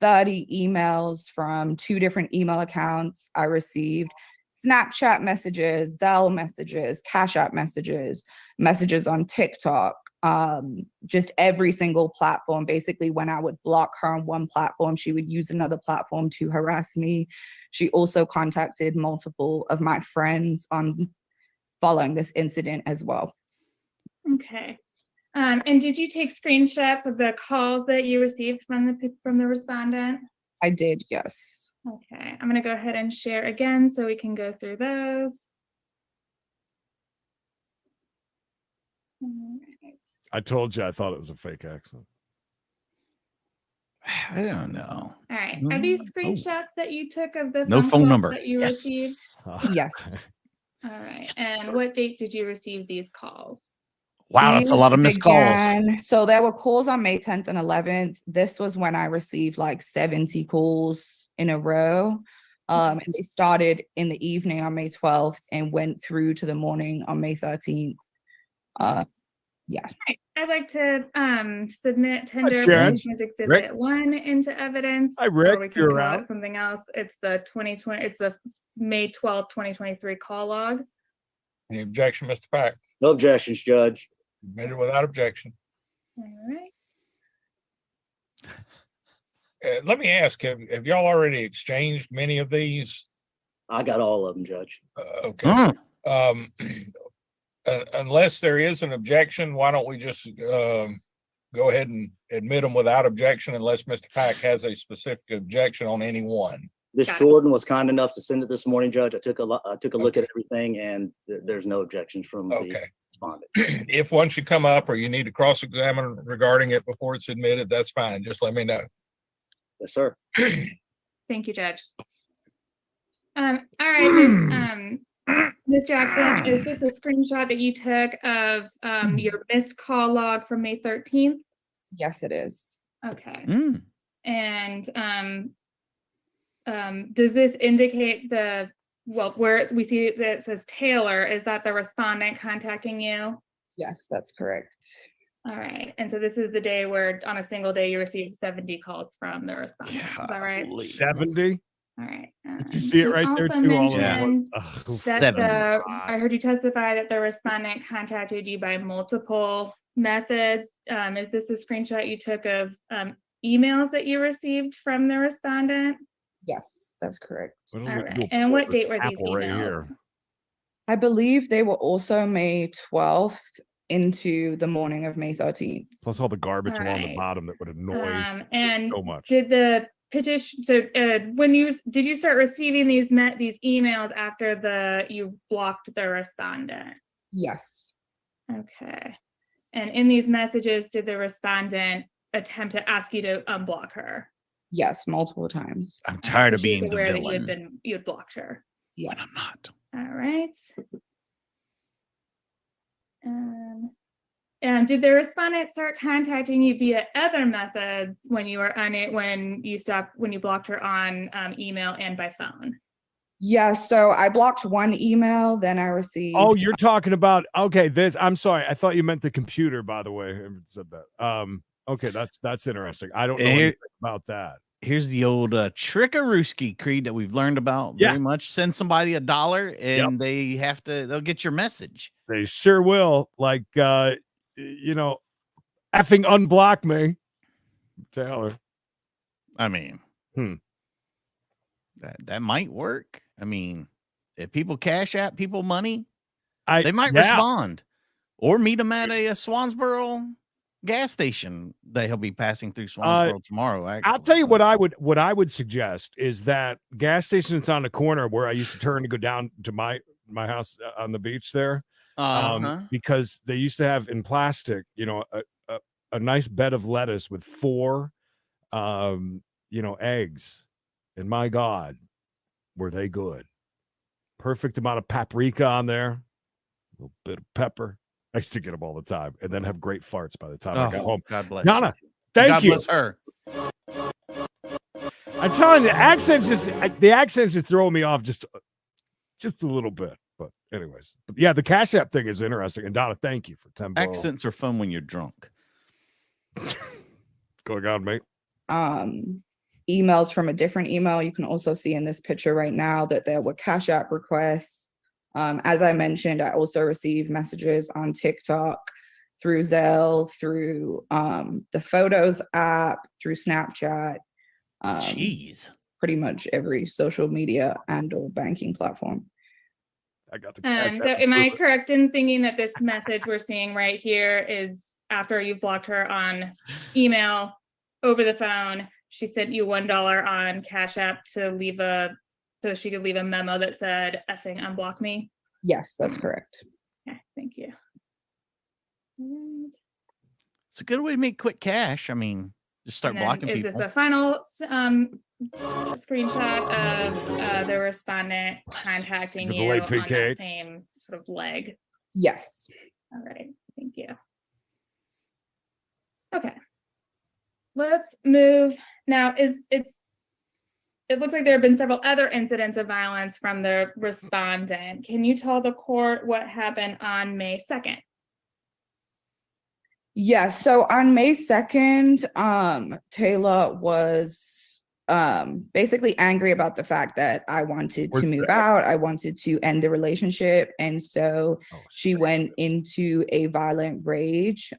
[SPEAKER 9] 30 emails from 2 different email accounts. I received Snapchat messages, Zelle messages, Cash App messages, messages on TikTok, just every single platform. Basically, when I would block her on one platform, she would use another platform to harass me. She also contacted multiple of my friends on following this incident as well.
[SPEAKER 5] Okay. And did you take screenshots of the calls that you received from the respondent?
[SPEAKER 9] I did, yes.
[SPEAKER 5] Okay, I'm going to go ahead and share again so we can go through those. All right.
[SPEAKER 2] I told you I thought it was a fake accent.
[SPEAKER 4] I don't know.
[SPEAKER 5] All right. Are these screenshots that you took of the
[SPEAKER 4] No phone
[SPEAKER 5] calls
[SPEAKER 4] number.
[SPEAKER 5] that you received?
[SPEAKER 9] Yes.
[SPEAKER 5] All right. And what date did you receive these calls?
[SPEAKER 4] Wow, that's a lot of missed calls.
[SPEAKER 9] So there were calls on May 10th and 11th. This was when I received like 70 calls in a row. And they started in the evening on May 12th and went through to the morning on May 13th. Yeah.
[SPEAKER 5] Right. I'd like to submit tender
[SPEAKER 2] Sharon.
[SPEAKER 5] petitions exhibit
[SPEAKER 2] Rick.
[SPEAKER 5] 1 into evidence.
[SPEAKER 2] Hi, Rick.
[SPEAKER 5] Or we can
[SPEAKER 2] You're
[SPEAKER 5] call
[SPEAKER 2] around.
[SPEAKER 5] it something else. It's the May 12th, 2023 call log.
[SPEAKER 6] Any objection, Mr. Pack?
[SPEAKER 8] No objections, Judge.
[SPEAKER 6] Admitted without objection.
[SPEAKER 5] All right.
[SPEAKER 6] Let me ask, have y'all already exchanged many of these?
[SPEAKER 8] I got all of them, Judge.
[SPEAKER 6] Okay.
[SPEAKER 4] Mm.
[SPEAKER 6] Unless there is an objection, why don't we just go ahead and admit them without objection unless Mr. Pack has a specific objection on any one?
[SPEAKER 8] This
[SPEAKER 5] Got it.
[SPEAKER 8] Jordan was kind enough to send it this morning, Judge. I took a look
[SPEAKER 6] Okay.
[SPEAKER 8] at everything, and there's no objections from the
[SPEAKER 6] Okay.
[SPEAKER 8] respondent.
[SPEAKER 6] If one should come up or you need to cross-examine regarding it before it's admitted, that's fine. Just let me know.
[SPEAKER 8] Yes, sir.
[SPEAKER 5] Thank you, Judge. All right, Ms. Jackson, is this a screenshot that you took of your missed call log from May 13th?
[SPEAKER 9] Yes, it is.
[SPEAKER 5] Okay.
[SPEAKER 4] Mm.
[SPEAKER 5] And does this indicate where we see that it says Taylor, is that the respondent contacting you?
[SPEAKER 9] Yes, that's correct.
[SPEAKER 5] All right. And so this is the day where on a single day you received 70 calls from the respondent. Is that right?
[SPEAKER 4] Golly.
[SPEAKER 2] 70?
[SPEAKER 5] All right.
[SPEAKER 2] Did you see it
[SPEAKER 5] You
[SPEAKER 2] right there
[SPEAKER 5] also
[SPEAKER 2] too? All of
[SPEAKER 5] mentioned
[SPEAKER 2] it. Ugh,
[SPEAKER 5] that
[SPEAKER 4] 70.
[SPEAKER 5] I heard you testify that the respondent contacted you by multiple methods. Is this a screenshot you took of emails that you received from the respondent?
[SPEAKER 9] Yes, that's correct.
[SPEAKER 2] What
[SPEAKER 5] All
[SPEAKER 2] do we
[SPEAKER 5] right.
[SPEAKER 2] do?
[SPEAKER 5] And what date were these
[SPEAKER 2] Apple right
[SPEAKER 5] emails?
[SPEAKER 2] here.
[SPEAKER 9] I believe they were also May 12th into the morning of May 13th.
[SPEAKER 2] Plus all the garbage
[SPEAKER 5] All
[SPEAKER 2] along the
[SPEAKER 5] right.
[SPEAKER 2] bottom that would annoy
[SPEAKER 5] And
[SPEAKER 2] so much.
[SPEAKER 5] did the petition, so did you start receiving these emails after you blocked the respondent?
[SPEAKER 9] Yes.
[SPEAKER 5] Okay. And in these messages, did the respondent attempt to ask you to unblock her?
[SPEAKER 9] Yes, multiple times.
[SPEAKER 4] I'm tired of
[SPEAKER 5] So she was
[SPEAKER 4] being the
[SPEAKER 5] aware that
[SPEAKER 4] villain
[SPEAKER 5] you had blocked her.
[SPEAKER 9] Yes.
[SPEAKER 4] when I'm not.
[SPEAKER 5] All right. And did the respondent start contacting you via other methods when you were on it, when you blocked her on email and by phone?
[SPEAKER 9] Yeah, so I blocked one email, then I received.
[SPEAKER 2] Oh, you're talking about, okay, I'm sorry. I thought you meant the computer, by the way. I said that. Okay, that's interesting. I don't know anything about that.
[SPEAKER 4] Here's the old trickarooski creed that we've learned about very much. Send somebody $1 and they'll get your message.
[SPEAKER 2] They sure will. Like, effing unblock me, Taylor.
[SPEAKER 4] I mean, that might work. I mean, if people cash out people money, they might respond, or meet them at a Swansboro gas station that he'll be passing through Swansboro tomorrow. Actually.
[SPEAKER 2] I'll tell you what I would suggest is that gas stations on the corner where I used to turn to go down to my house on the beach there, because they used to have in plastic, a nice bed of lettuce with 4, eggs, and my God, were they good? Perfect amount of paprika on there, a little bit of pepper. I used to get them all the time, and then have great farts by the time I got home.
[SPEAKER 4] God bless
[SPEAKER 2] Donna,
[SPEAKER 4] you.
[SPEAKER 2] thank you.
[SPEAKER 4] God bless her.
[SPEAKER 2] I'm telling you, the accents just throwing me off just a little bit. But anyways, yeah, the Cash App thing is interesting. And Donna, thank you for 10 bucks.
[SPEAKER 4] Accents are fun when you're drunk.
[SPEAKER 2] What's going on, mate?
[SPEAKER 9] Emails from a different email. You can also see in this picture right now that there were Cash App requests. As I mentioned, I also received messages on TikTok, through Zelle, through the Photos app, through Snapchat.
[SPEAKER 4] Jeez.
[SPEAKER 9] Pretty much every social media and or banking platform.
[SPEAKER 2] I got the
[SPEAKER 5] So am I correct in thinking that this message we're seeing right here is after you've blocked her on email, over the phone, she sent you $1 on Cash App so she could leave a memo that said effing unblock me?
[SPEAKER 9] Yes, that's correct.
[SPEAKER 5] Okay, thank you.
[SPEAKER 4] It's a good way to make quick cash. I mean, just start blocking people.
[SPEAKER 5] Is this a final screenshot of the respondent contacting you on that same sort of leg?
[SPEAKER 9] Yes.
[SPEAKER 5] All right, thank you. Okay, let's move now. It looks like there have been several other incidents of violence from the respondent. Can you tell the court what happened on May 2nd?
[SPEAKER 9] Yes. So on May 2nd, Taylor was basically angry about the fact that I wanted to
[SPEAKER 2] Where's
[SPEAKER 9] move
[SPEAKER 2] that?
[SPEAKER 9] out. I wanted to end the relationship. And so
[SPEAKER 2] Oh,
[SPEAKER 9] she went into a violent rage.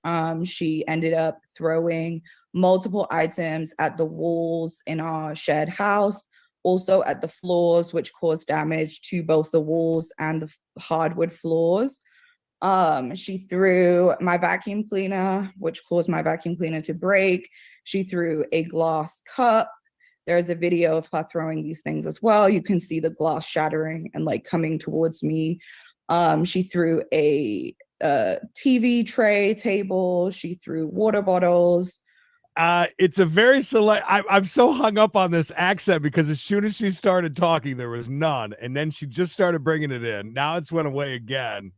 [SPEAKER 9] She ended up throwing multiple items at the walls in our shared house, also at the floors, which caused damage to both the walls and the hardwood floors. She threw my vacuum cleaner, which caused my vacuum cleaner to break. She threw a glass cup. There's a video of her throwing these things as well. You can see the glass shattering and like coming towards me. She threw a TV tray table. She threw water bottles.
[SPEAKER 2] It's a very select. I'm so hung up on this accent because as soon as she started talking, there was none, and then she just started bringing it in. Now it's went away again.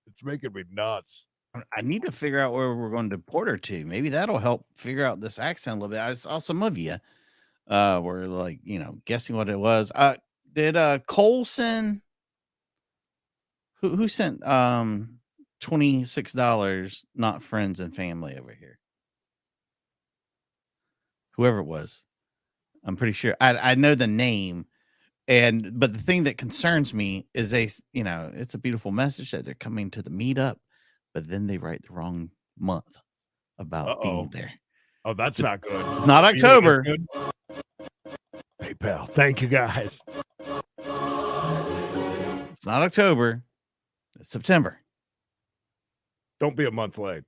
[SPEAKER 2] It's making me nuts.
[SPEAKER 4] I need to figure out where we're going to deport her to. Maybe that'll help figure out this accent a little bit. I saw some of you were like, guessing what it was. Did Cole send who sent $26, not friends and family over here? Whoever it was. I'm pretty sure I know the name. But the thing that concerns me is it's a beautiful message that they're coming to the meetup, but then they write the wrong month about being there.
[SPEAKER 2] Oh, that's not good.
[SPEAKER 4] It's not October.
[SPEAKER 2] Hey, pal. Thank you, guys.
[SPEAKER 4] It's not October. It's September.
[SPEAKER 2] Don't be a month late.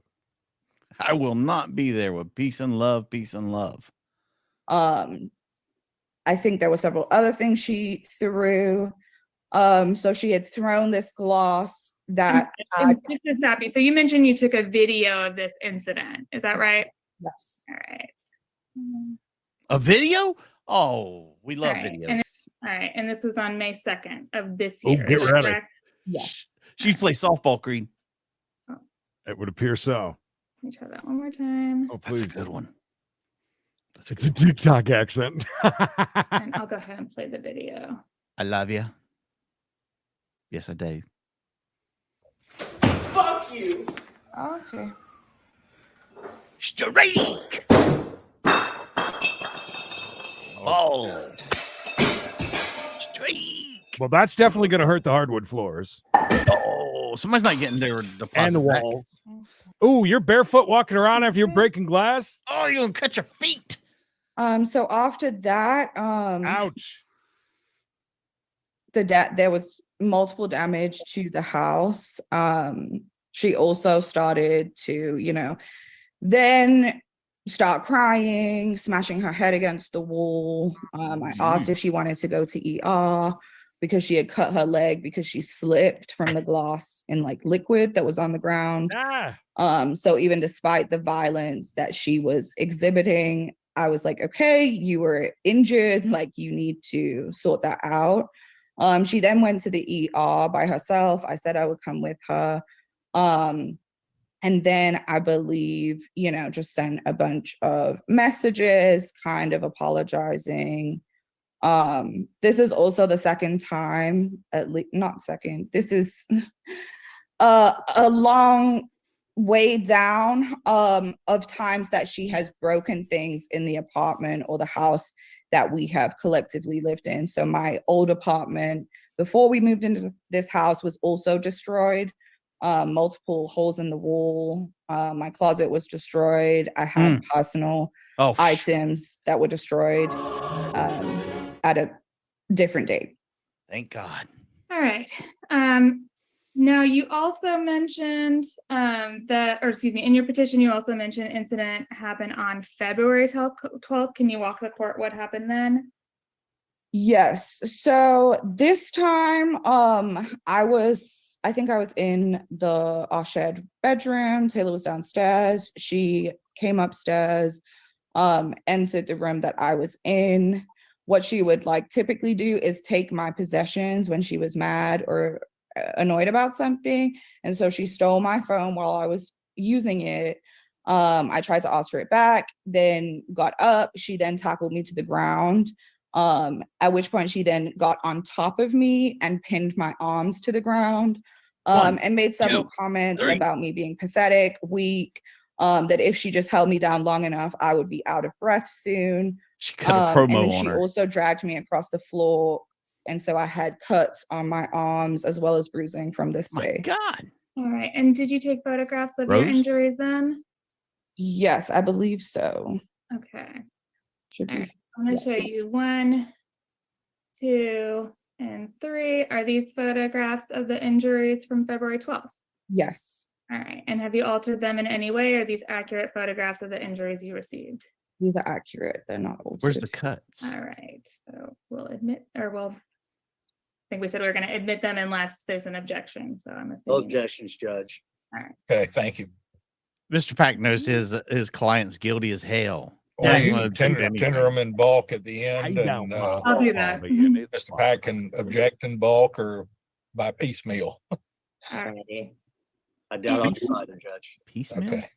[SPEAKER 4] I will not be there with peace and love, peace and love.
[SPEAKER 9] I think there were several other things she threw. So she had thrown this glass that
[SPEAKER 5] and just to stop you. So you mentioned you took a video of this incident. Is that right?
[SPEAKER 9] Yes.
[SPEAKER 5] All right.
[SPEAKER 4] A video? Oh, we love
[SPEAKER 5] All right.
[SPEAKER 4] videos.
[SPEAKER 5] And all right. And this was on May 2nd of this
[SPEAKER 2] Oh,
[SPEAKER 5] year.
[SPEAKER 2] get
[SPEAKER 5] is that
[SPEAKER 2] ready.
[SPEAKER 5] correct?
[SPEAKER 9] Yes.
[SPEAKER 4] She's played softball, Creed.
[SPEAKER 2] It would appear so.
[SPEAKER 5] Let me try that one more time.
[SPEAKER 2] Oh,
[SPEAKER 4] That's
[SPEAKER 2] please.
[SPEAKER 4] a good one.
[SPEAKER 2] It's a TikTok accent.
[SPEAKER 5] And I'll go ahead and play the video.
[SPEAKER 4] I love you. Yes, I do.
[SPEAKER 10] Fuck you.
[SPEAKER 9] Okay.
[SPEAKER 4] Streak. Oh. Streak.
[SPEAKER 2] Well, that's definitely going to hurt the hardwood floors
[SPEAKER 4] Oh, somebody's not getting their deposit
[SPEAKER 2] and the
[SPEAKER 4] back.
[SPEAKER 2] walls. Oh, you're barefoot walking around after you're breaking glass?
[SPEAKER 4] Oh, you're gonna cut your feet.
[SPEAKER 9] So after that,
[SPEAKER 2] Ouch.
[SPEAKER 9] there was multiple damage to the house. She also started to, then start crying, smashing her head against the wall. I asked if she wanted to go to ER because she had cut her leg because she slipped from the glass in like liquid that was on the ground. So even despite the violence that she was exhibiting, I was like, okay, you were injured, like you need to sort that out. She then went to the ER by herself. I said I would come with her. And then I believe, just sent a bunch of messages, kind of apologizing. This is also the second time, at least not second. This is a long way down of times that she has broken things in the apartment or the house that we have collectively lived in. So my old apartment before we moved into this house was also destroyed. Multiple holes in the wall. My closet was destroyed. I had personal items that were destroyed at a different date.
[SPEAKER 4] Thank God.
[SPEAKER 5] All right. Now you also mentioned in your petition, you also mentioned incident happened on February 12th. Can you walk the court what happened then?
[SPEAKER 9] Yes. So this time, I think I was in our shared bedroom. Taylor was downstairs. She came upstairs, entered the room that I was in. What she would typically do is take my possessions when she was mad or annoyed about something. And so she stole my phone while I was using it. I tried to ask for it back, then got up. She then tackled me to the ground. At which point she then got on top of me and pinned my arms to the ground, and made several comments about me being pathetic, weak, that if she just held me down long enough, I would be out of breath soon.
[SPEAKER 4] She cut a
[SPEAKER 9] And
[SPEAKER 4] promo
[SPEAKER 9] then
[SPEAKER 4] on
[SPEAKER 9] she
[SPEAKER 4] her.
[SPEAKER 9] also dragged me across the floor. And so I had cuts on my arms as well as bruising from this
[SPEAKER 4] My
[SPEAKER 9] day.
[SPEAKER 4] God.
[SPEAKER 5] All right. And did you take photographs of your
[SPEAKER 4] Rose?
[SPEAKER 5] injuries then?
[SPEAKER 9] Yes, I believe so.
[SPEAKER 5] Okay.
[SPEAKER 9] Should
[SPEAKER 5] All
[SPEAKER 9] be.
[SPEAKER 5] right. I'm going to show you 1, 2, and 3. Are these photographs of the injuries from February 12th?
[SPEAKER 9] Yes,
[SPEAKER 5] All right. And have you altered them in any way? Or are these accurate photographs of the injuries you received?
[SPEAKER 9] these are accurate. They're not altered.
[SPEAKER 4] Where's the cuts?
[SPEAKER 5] All right. So we'll admit, or we'll, I think we said we were going to admit them unless there's an objection. So I'm
[SPEAKER 8] No
[SPEAKER 5] assuming.
[SPEAKER 8] objections, Judge.
[SPEAKER 6] Okay, thank you.
[SPEAKER 4] Mr. Pack knows his client's guilty as hell.
[SPEAKER 6] Well,
[SPEAKER 4] He
[SPEAKER 6] you
[SPEAKER 4] won't
[SPEAKER 6] can
[SPEAKER 4] admit
[SPEAKER 6] tender
[SPEAKER 4] anything.
[SPEAKER 6] them in bulk at the
[SPEAKER 2] I
[SPEAKER 6] end,
[SPEAKER 2] doubt
[SPEAKER 6] and
[SPEAKER 5] I'll do that.
[SPEAKER 6] Mr. Pack can object in bulk or by piecemeal.
[SPEAKER 5] All righty.
[SPEAKER 8] I doubt I'll do either, Judge.
[SPEAKER 4] Piecemeal.
[SPEAKER 6] Okay.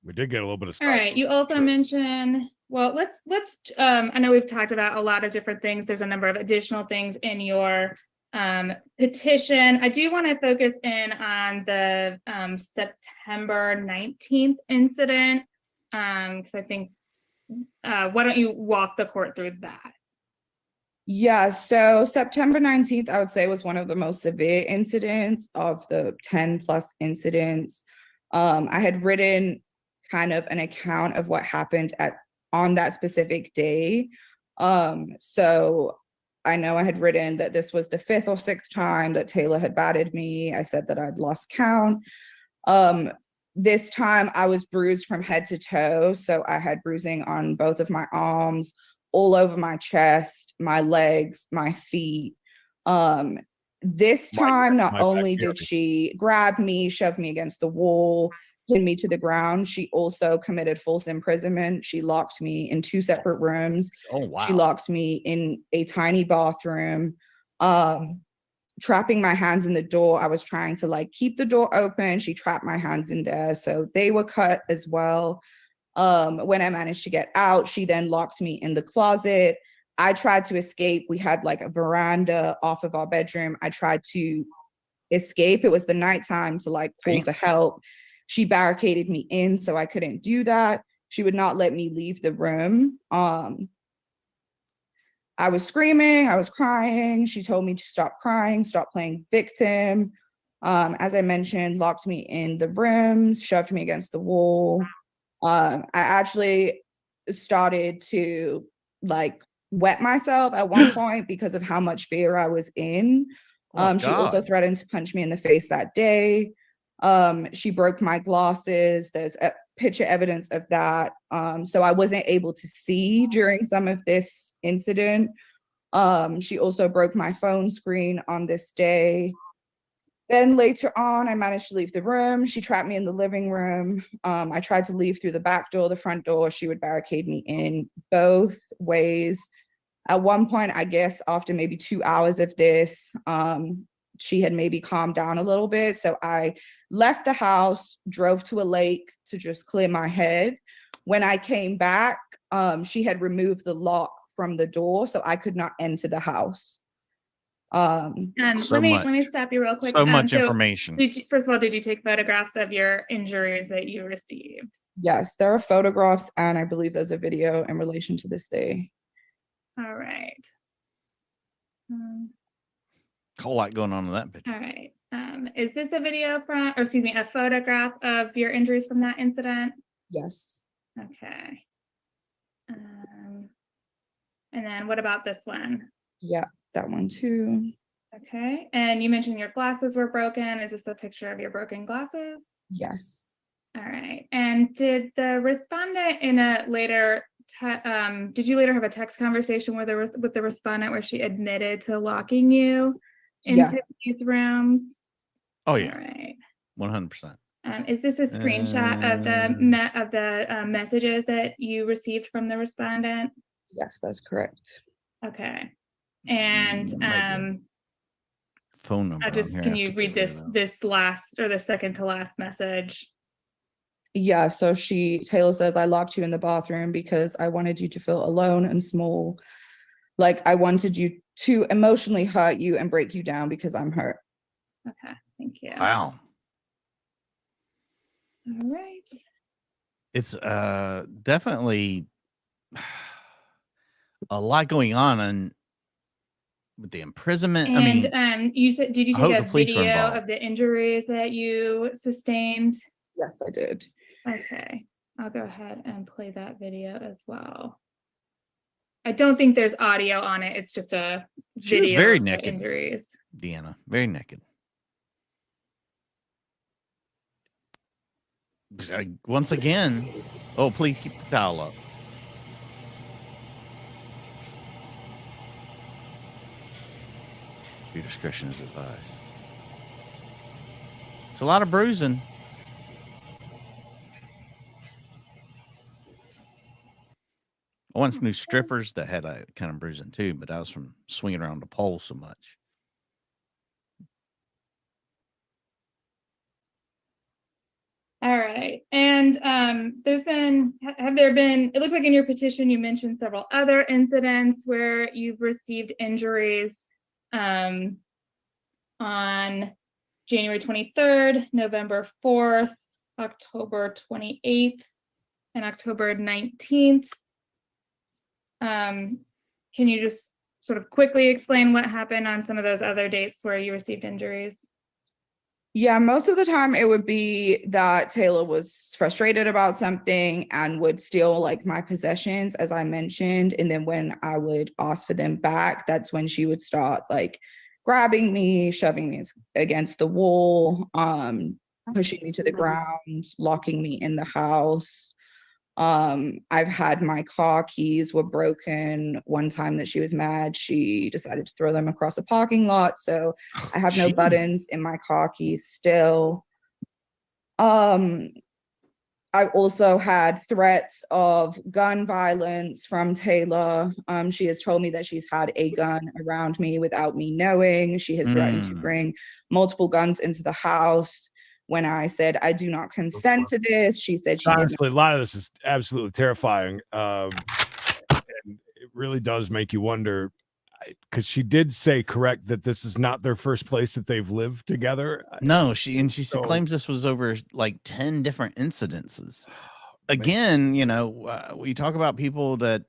[SPEAKER 2] We did get a little bit of
[SPEAKER 5] All right. You also mentioned, well, let's I know we've talked about a lot of different things. There's a number of additional things in your petition. I do want to focus in on the September 19th incident, because I think, why don't you walk the court through that?
[SPEAKER 9] Yeah, so September 19th, I would say, was one of the most severe incidents of the 10 plus incidents. I had written kind of an account of what happened on that specific day. So I know I had written that this was the 5th or 6th time that Taylor had battered me. I said that I'd lost count. This time I was bruised from head to toe. So I had bruising on both of my arms, all over my chest, my legs, my feet. This time, not only did she grab me, shove me against the wall, pin me to the ground, she also committed false imprisonment. She locked me in 2 separate rooms.
[SPEAKER 4] Oh, wow.
[SPEAKER 9] She locked me in a tiny bathroom, trapping my hands in the door. I was trying to like keep the door open. She trapped my hands in there. So they were cut as well. When I managed to get out, she then locked me in the closet. I tried to escape. We had like a veranda off of our bedroom. I tried to escape. It was the nighttime to like call for help. She barricaded me in, so I couldn't do that. She would not let me leave the room. I was screaming, I was crying. She told me to stop crying, stop playing victim. As I mentioned, locked me in the rooms, shoved me against the wall. I actually started to like wet myself at one point because of how much fear I was in. She also threatened to punch me in the face that day. She broke my glasses. There's picture evidence of that. So I wasn't able to see during some of this incident. She also broke my phone screen on this day. Then later on, I managed to leave the room. She trapped me in the living room. I tried to leave through the back door, the front door. She would barricade me in both ways. At one point, I guess after maybe 2 hours of this, she had maybe calmed down a little bit. So I left the house, drove to a lake to just clear my head. When I came back, she had removed the lock from the door, so I could not enter the house.
[SPEAKER 5] Let me stop you real quick.
[SPEAKER 4] So much information.
[SPEAKER 5] First of all, did you take photographs of your injuries that you received?
[SPEAKER 9] Yes, there are photographs, and I believe there's a video in relation to this day.
[SPEAKER 5] All right.
[SPEAKER 4] A whole lot going on in that picture.
[SPEAKER 5] All right. Is this a video from, or excuse me, a photograph of your injuries from that incident?
[SPEAKER 9] Yes.
[SPEAKER 5] Okay. And then what about this one?
[SPEAKER 9] Yeah, that one too.
[SPEAKER 5] Okay. And you mentioned your glasses were broken. Is this a picture of your broken glasses?
[SPEAKER 9] Yes.
[SPEAKER 5] All right. And did the respondent in a later, did you later have a text conversation with the respondent where she admitted to locking you into these rooms?
[SPEAKER 4] Oh yeah.
[SPEAKER 5] All right.
[SPEAKER 4] 100%.
[SPEAKER 5] Is this a screenshot of the messages that you received from the respondent?
[SPEAKER 9] Yes, that's correct.
[SPEAKER 5] Okay. And
[SPEAKER 4] phone number.
[SPEAKER 5] can you read this last or the second to last message?
[SPEAKER 9] Yeah, so Taylor says, I locked you in the bathroom because I wanted you to feel alone and small. Like I wanted you to emotionally hurt you and break you down because I'm hurt.
[SPEAKER 5] Okay, thank you.
[SPEAKER 4] Wow.
[SPEAKER 5] All right.
[SPEAKER 4] It's definitely a lot going on and with the imprisonment.
[SPEAKER 5] And
[SPEAKER 4] I mean,
[SPEAKER 5] you said, did you
[SPEAKER 4] I hope
[SPEAKER 5] take a
[SPEAKER 4] the police were
[SPEAKER 5] video
[SPEAKER 4] involved.
[SPEAKER 5] of the injuries that you sustained?
[SPEAKER 9] Yes, I did.
[SPEAKER 5] Okay, I'll go ahead and play that video as well. I don't think there's audio on it. It's just a
[SPEAKER 4] She was
[SPEAKER 5] video
[SPEAKER 4] very
[SPEAKER 5] of the
[SPEAKER 4] naked.
[SPEAKER 5] injuries.
[SPEAKER 4] Deanna, very naked. Once again, oh, please keep the towel up. Your discretion is advised. It's a lot of bruising. I once knew strippers that had a kind of bruising too, but that was from swinging around the pole so much.
[SPEAKER 5] All right. And have there been, it looks like in your petition, you mentioned several other incidents where you've received injuries on January 23rd, November 4th, October 28th, and October 19th. Can you just sort of quickly explain what happened on some of those other dates where you received injuries?
[SPEAKER 9] Yeah, most of the time it would be that Taylor was frustrated about something and would steal like my possessions, as I mentioned. And then when I would ask for them back, that's when she would start like grabbing me, shoving me against the wall, pushing me to the ground, locking me in the house. I've had my car keys were broken. One time that she was mad, she decided to throw them across a parking lot. So I have no buttons in my car keys still. I also had threats of gun violence from Taylor. She has told me that she's had a gun around me without me knowing. She has threatened to bring multiple guns into the house. When I said I do not consent to this, she said she did not.
[SPEAKER 2] Honestly, a lot of this is absolutely terrifying. And it really does make you wonder, because she did say, correct, that this is not their first place that they've lived together.
[SPEAKER 4] No, she claims this was over like 10 different incidences. Again, you know, we talk about people that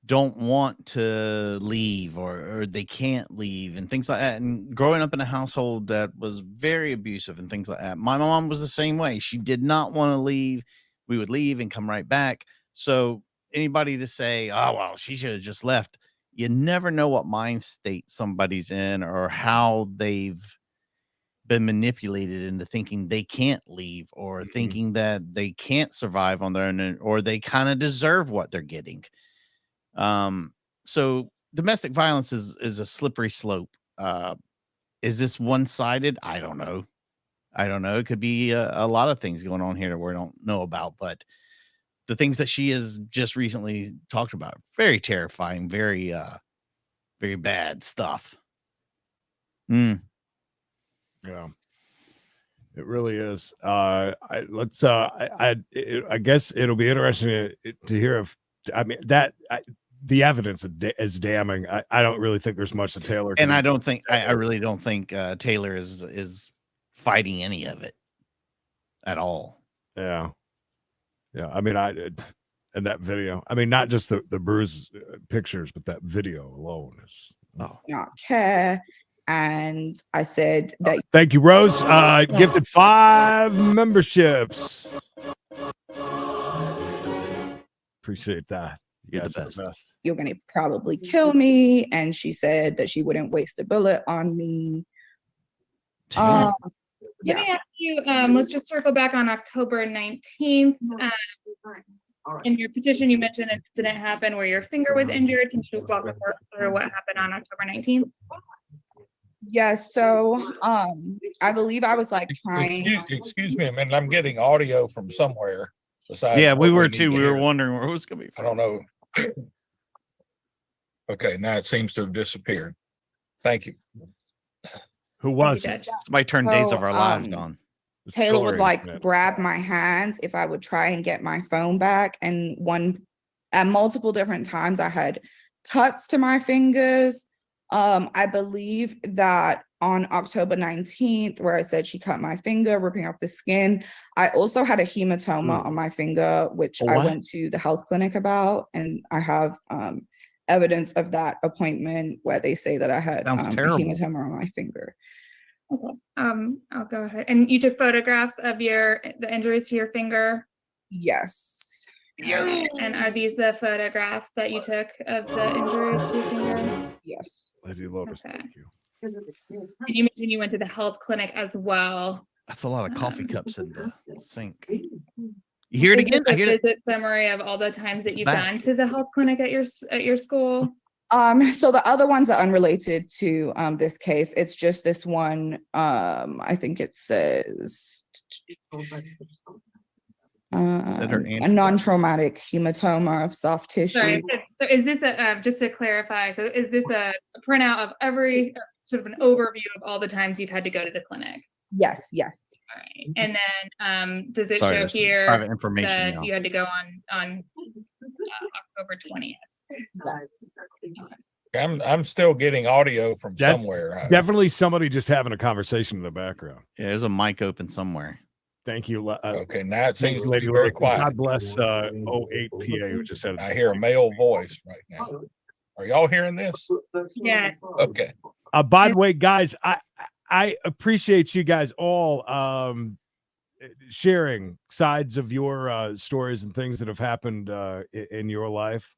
[SPEAKER 4] don't want to leave or they can't leave and things like that. And growing up in a household that was very abusive and things like that. My mom was the same way. She did not want to leave. We would leave and come right back. So anybody to say, oh, well, she should have just left. You never know what mind state somebody's in or how they've been manipulated into thinking they can't leave or thinking that they can't survive on their own or they kind of deserve what they're getting. So domestic violence is a slippery slope. Is this one-sided? I don't know. It could be a lot of things going on here that we don't know about, but the things that she has just recently talked about, very terrifying, very, very bad stuff.
[SPEAKER 2] Yeah, it really is. I guess it'll be interesting to hear if, I mean, the evidence is damning. I don't really think there's much to Taylor.
[SPEAKER 4] And I don't think, I really don't think Taylor is fighting any of it at all.
[SPEAKER 2] Yeah. I mean, and that video, I mean, not just the bruise pictures, but that video alone is
[SPEAKER 9] not care. And I said that.
[SPEAKER 2] Thank you, Rose. Gifted 5 memberships. Appreciate that. You guys are the best.
[SPEAKER 9] You're going to probably kill me. And she said that she wouldn't waste a bullet on me.
[SPEAKER 5] Let me ask you, let's just circle back on October 19th. In your petition, you mentioned an incident happened where your finger was injured. Can you walk us through what happened on October 19th?
[SPEAKER 9] Yes. So I believe I was like trying.
[SPEAKER 6] Excuse me a minute. I'm getting audio from somewhere besides.
[SPEAKER 4] Yeah, we were too. We were wondering where it was coming from.
[SPEAKER 6] I don't know. Okay, now it seems to have disappeared. Thank you.
[SPEAKER 2] Who was it?
[SPEAKER 4] Somebody turned Days of Our Lives on.
[SPEAKER 9] Taylor would like grab my hands if I would try and get my phone back. And at multiple different times I had cuts to my fingers. I believe that on October 19th, where I said she cut my finger, ripping off the skin, I also had a hematoma on my finger, which I went to the health clinic about, and I have evidence of that appointment where they say that I had
[SPEAKER 4] Sounds
[SPEAKER 9] a
[SPEAKER 4] terrible.
[SPEAKER 9] hematoma on my finger.
[SPEAKER 5] Okay. I'll go ahead. And you took photographs of the injuries to your finger?
[SPEAKER 9] Yes.
[SPEAKER 5] And are these the photographs that you took of the injuries to your finger?
[SPEAKER 9] Yes.
[SPEAKER 2] Lady Lotus,
[SPEAKER 5] Okay.
[SPEAKER 2] thank you.
[SPEAKER 5] And you mentioned you went to the health clinic as well.
[SPEAKER 4] That's a lot of coffee cups in the sink. You hear it
[SPEAKER 5] Is
[SPEAKER 4] again?
[SPEAKER 5] this
[SPEAKER 4] I
[SPEAKER 5] a
[SPEAKER 4] hear it.
[SPEAKER 5] visit summary of all the times that you've
[SPEAKER 4] Back.
[SPEAKER 5] gone to the health clinic at your school?
[SPEAKER 9] So the other ones are unrelated to this case. It's just this one. I think it says a non-traumatic hematoma of soft tissue.
[SPEAKER 5] Sorry. So is this just to clarify? So is this a printout of every sort of an overview of all the times you've had to go to the clinic?
[SPEAKER 9] Yes. Yes.
[SPEAKER 5] All right. And then does it
[SPEAKER 4] Sorry,
[SPEAKER 5] show
[SPEAKER 4] there's some
[SPEAKER 5] here
[SPEAKER 4] private information,
[SPEAKER 5] that
[SPEAKER 4] y'all.
[SPEAKER 5] you had to go on October 20th?
[SPEAKER 9] Yes.
[SPEAKER 6] I'm still getting audio from
[SPEAKER 2] That's
[SPEAKER 6] somewhere.
[SPEAKER 2] Definitely somebody just having a conversation in the background.
[SPEAKER 4] Yeah, there's a mic open somewhere.
[SPEAKER 2] Thank you.
[SPEAKER 6] Okay, now it seems to
[SPEAKER 2] Lady
[SPEAKER 6] be very
[SPEAKER 2] Lotus.
[SPEAKER 6] quiet.
[SPEAKER 2] God bless 08 PA who just said
[SPEAKER 6] I hear a male voice right now. Are y'all hearing this?
[SPEAKER 5] Yes.
[SPEAKER 6] Okay.
[SPEAKER 2] by the way, guys, I appreciate you guys all sharing sides of your stories and things that have happened in your life.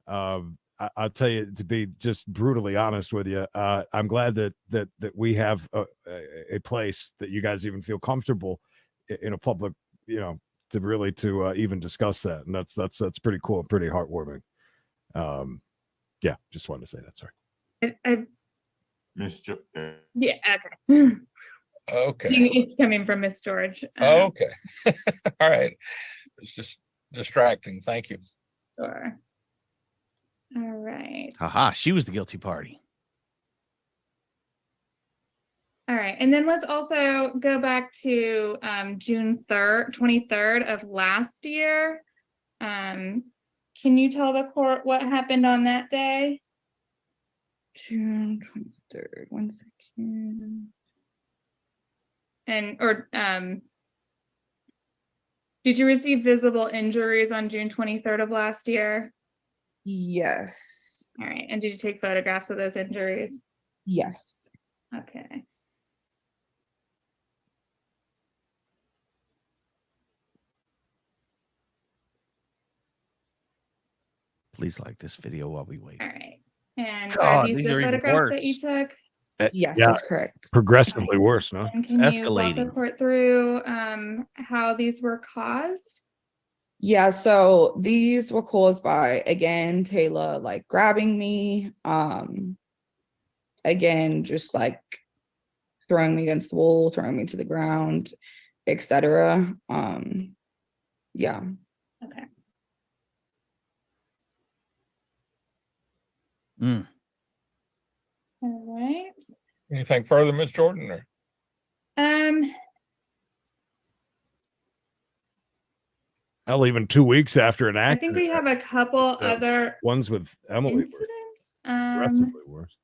[SPEAKER 2] I'll tell you, to be just brutally honest with you, I'm glad that we have a place that you guys even feel comfortable in a public, to really even discuss that, and that's pretty cool and pretty heartwarming. Yeah, just wanted to say that. Sorry.
[SPEAKER 5] Yeah. Okay.
[SPEAKER 6] Okay.
[SPEAKER 5] It's coming from Miss George.
[SPEAKER 6] Okay. All right. It's just distracting. Thank you.
[SPEAKER 5] Sure. All right.
[SPEAKER 4] Haha, she was the guilty party.
[SPEAKER 5] All right. And then let's also go back to June 23rd of last year. Can you tell the court what happened on that day?
[SPEAKER 9] June 23rd. 1 second.
[SPEAKER 5] Did you receive visible injuries on June 23rd of last year?
[SPEAKER 9] Yes.
[SPEAKER 5] All right. And did you take photographs of those injuries?
[SPEAKER 9] Yes.
[SPEAKER 5] Okay.
[SPEAKER 4] Please like this video while we wait.
[SPEAKER 5] All right. And
[SPEAKER 4] God,
[SPEAKER 5] are these
[SPEAKER 4] these
[SPEAKER 5] the
[SPEAKER 4] are even
[SPEAKER 5] photographs that you
[SPEAKER 4] worse.
[SPEAKER 5] took?
[SPEAKER 9] Yes,
[SPEAKER 2] yeah,
[SPEAKER 9] that's correct.
[SPEAKER 2] progressively worse, no?
[SPEAKER 5] And
[SPEAKER 4] It's
[SPEAKER 5] can you walk the
[SPEAKER 4] escalating.
[SPEAKER 5] court through how these were caused?
[SPEAKER 9] Yeah, so these were caused by, again, Taylor like grabbing me, again, just like throwing me against the wall, throwing me to the ground, etc. Yeah.
[SPEAKER 5] Okay.
[SPEAKER 4] Mm.
[SPEAKER 5] All right.
[SPEAKER 6] Anything further, Miss Jordan? Or?
[SPEAKER 2] Hell, even 2 weeks after an
[SPEAKER 5] I
[SPEAKER 2] accident.
[SPEAKER 5] think we have a couple other
[SPEAKER 2] ones with Emily
[SPEAKER 5] incidents.
[SPEAKER 2] were progressively worse.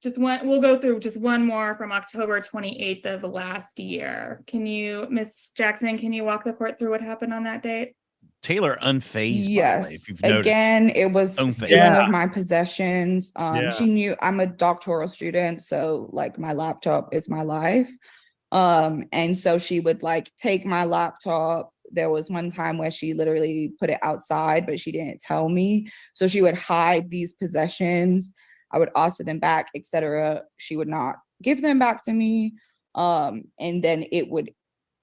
[SPEAKER 5] Just one, we'll go through just one more from October 28th of last year. Can you, Miss Jackson, can you walk the court through what happened on that date?
[SPEAKER 4] Taylor unfazed,
[SPEAKER 9] Yes.
[SPEAKER 4] by the way, if you've noticed.
[SPEAKER 9] Again, it was
[SPEAKER 4] Unfazed.
[SPEAKER 9] stealing of my possessions.
[SPEAKER 2] Yeah.
[SPEAKER 9] She knew I'm a doctoral student, so like my laptop is my life. And so she would like take my laptop. There was one time where she literally put it outside, but she didn't tell me. So she would hide these possessions. I would ask for them back, etc. She would not give them back to me. And then it would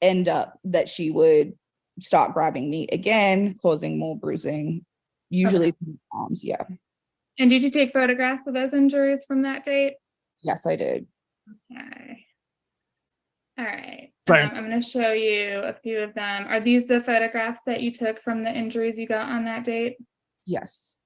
[SPEAKER 9] end up that she would start grabbing me again, causing more bruising, usually arms. Yeah.
[SPEAKER 5] And did you take photographs of those injuries from that date?
[SPEAKER 9] Yes, I did.
[SPEAKER 5] Okay. All right.
[SPEAKER 2] Fine.
[SPEAKER 5] I'm going to show you a few of them. Are these the photographs that you took from the injuries you got on that date?
[SPEAKER 9] Yes.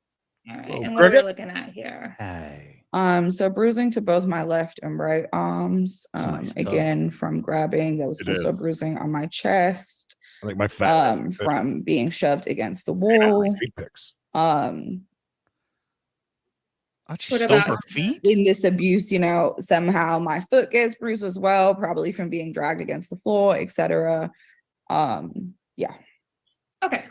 [SPEAKER 5] All right.
[SPEAKER 2] Whoa,
[SPEAKER 5] And what are we
[SPEAKER 2] cricket?
[SPEAKER 5] looking at here?
[SPEAKER 4] Hey.
[SPEAKER 9] So bruising to both my left and right arms.
[SPEAKER 4] That's a nice tub.
[SPEAKER 9] Again, from grabbing. There was
[SPEAKER 2] It
[SPEAKER 9] also
[SPEAKER 2] is.
[SPEAKER 9] bruising on my chest.
[SPEAKER 2] I think my fat
[SPEAKER 9] From being shoved against the
[SPEAKER 2] my
[SPEAKER 9] wall.
[SPEAKER 2] feet pics.
[SPEAKER 4] Oh, she
[SPEAKER 5] What
[SPEAKER 4] stole
[SPEAKER 5] about-
[SPEAKER 4] her feet?
[SPEAKER 9] In this abuse, somehow my foot gets bruised as well, probably from being dragged against the floor, etc. Yeah.
[SPEAKER 5] Okay.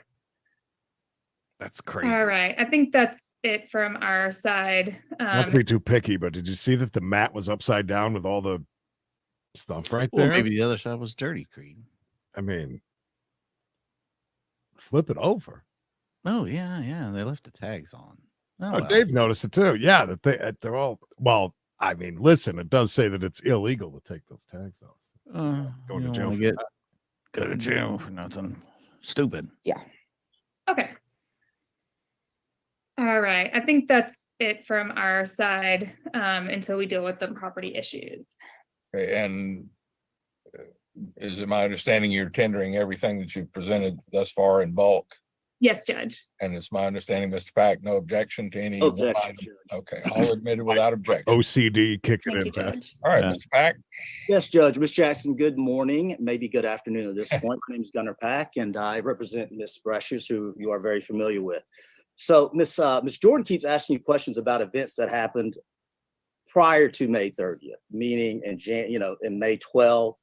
[SPEAKER 4] That's crazy.
[SPEAKER 5] All right. I think that's it from our side.
[SPEAKER 2] Not to be too picky, but did you see that the mat was upside down with all the stuff right
[SPEAKER 4] Well,
[SPEAKER 2] there?
[SPEAKER 4] maybe the other side was dirty, Creed.
[SPEAKER 2] I mean, flip it over.
[SPEAKER 4] Oh yeah. They left the tags on. Oh,
[SPEAKER 2] Oh,
[SPEAKER 4] well.
[SPEAKER 2] Dave noticed it too. Yeah, that they're all well. I mean, listen, it does say that it's illegal to take those tags off. Going to
[SPEAKER 4] you don't
[SPEAKER 2] jail
[SPEAKER 4] wanna
[SPEAKER 2] for that.
[SPEAKER 4] go to jail for nothing stupid.
[SPEAKER 5] Okay. All right. I think that's it from our side until we deal with the property issues.
[SPEAKER 6] Okay, and is it my understanding you're tendering everything that you've presented thus far in bulk?
[SPEAKER 5] Yes, Judge.
[SPEAKER 6] And it's my understanding, Mr. Pack, no objection to any.
[SPEAKER 8] No
[SPEAKER 6] one
[SPEAKER 8] objection,
[SPEAKER 6] item?
[SPEAKER 8] Judge.
[SPEAKER 6] Okay, all admitted without objection.
[SPEAKER 2] OCD kicking
[SPEAKER 5] Thank
[SPEAKER 2] in.
[SPEAKER 5] you,
[SPEAKER 2] Pat.
[SPEAKER 5] Judge.
[SPEAKER 6] All right,
[SPEAKER 4] Yeah.
[SPEAKER 6] Mr. Pack.
[SPEAKER 8] Yes, Judge. Ms. Jackson, good morning, maybe good afternoon at this point. My name is Gunnar Pack, and I represent Ms. Breshers, who you are very familiar with. So Ms. Jordan keeps asking you questions about events that happened prior to May 30th, meaning in May 12th.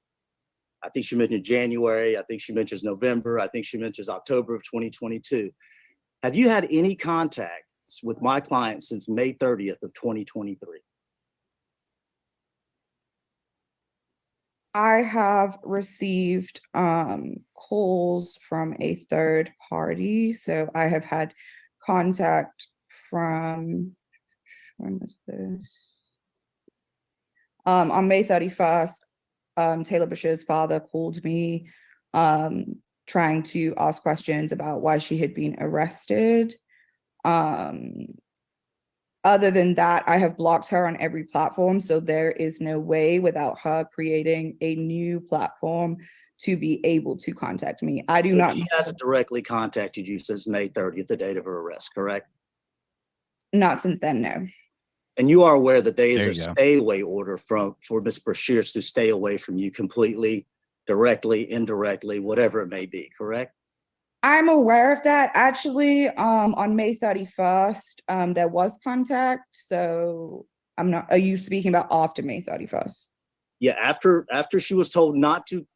[SPEAKER 8] I think she mentioned January. I think she mentions November. I think she mentions October of 2022. Have you had any contacts with my client since May 30th of 2023?
[SPEAKER 9] I have received calls from a third party. So I have had contact from, when was this? On May 31st, Taylor Bashir's father called me trying to ask questions about why she had been arrested. Other than that, I have blocked her on every platform. So there is no way without her creating a new platform to be able to contact me. I do
[SPEAKER 8] So
[SPEAKER 9] not
[SPEAKER 8] she
[SPEAKER 9] know,
[SPEAKER 8] hasn't directly contacted you since May 30th, the date of her arrest, correct?
[SPEAKER 9] not since then, no.
[SPEAKER 8] And you are aware that there
[SPEAKER 4] There
[SPEAKER 8] is
[SPEAKER 4] you
[SPEAKER 8] a
[SPEAKER 4] go.
[SPEAKER 8] stay away order for Ms. Brashears to stay away from you completely, directly, indirectly, whatever it may be, correct?
[SPEAKER 9] I'm aware of that. Actually, on May 31st, there was contact. So I'm not, are you speaking about after May 31st?
[SPEAKER 8] Yeah, after she was told not to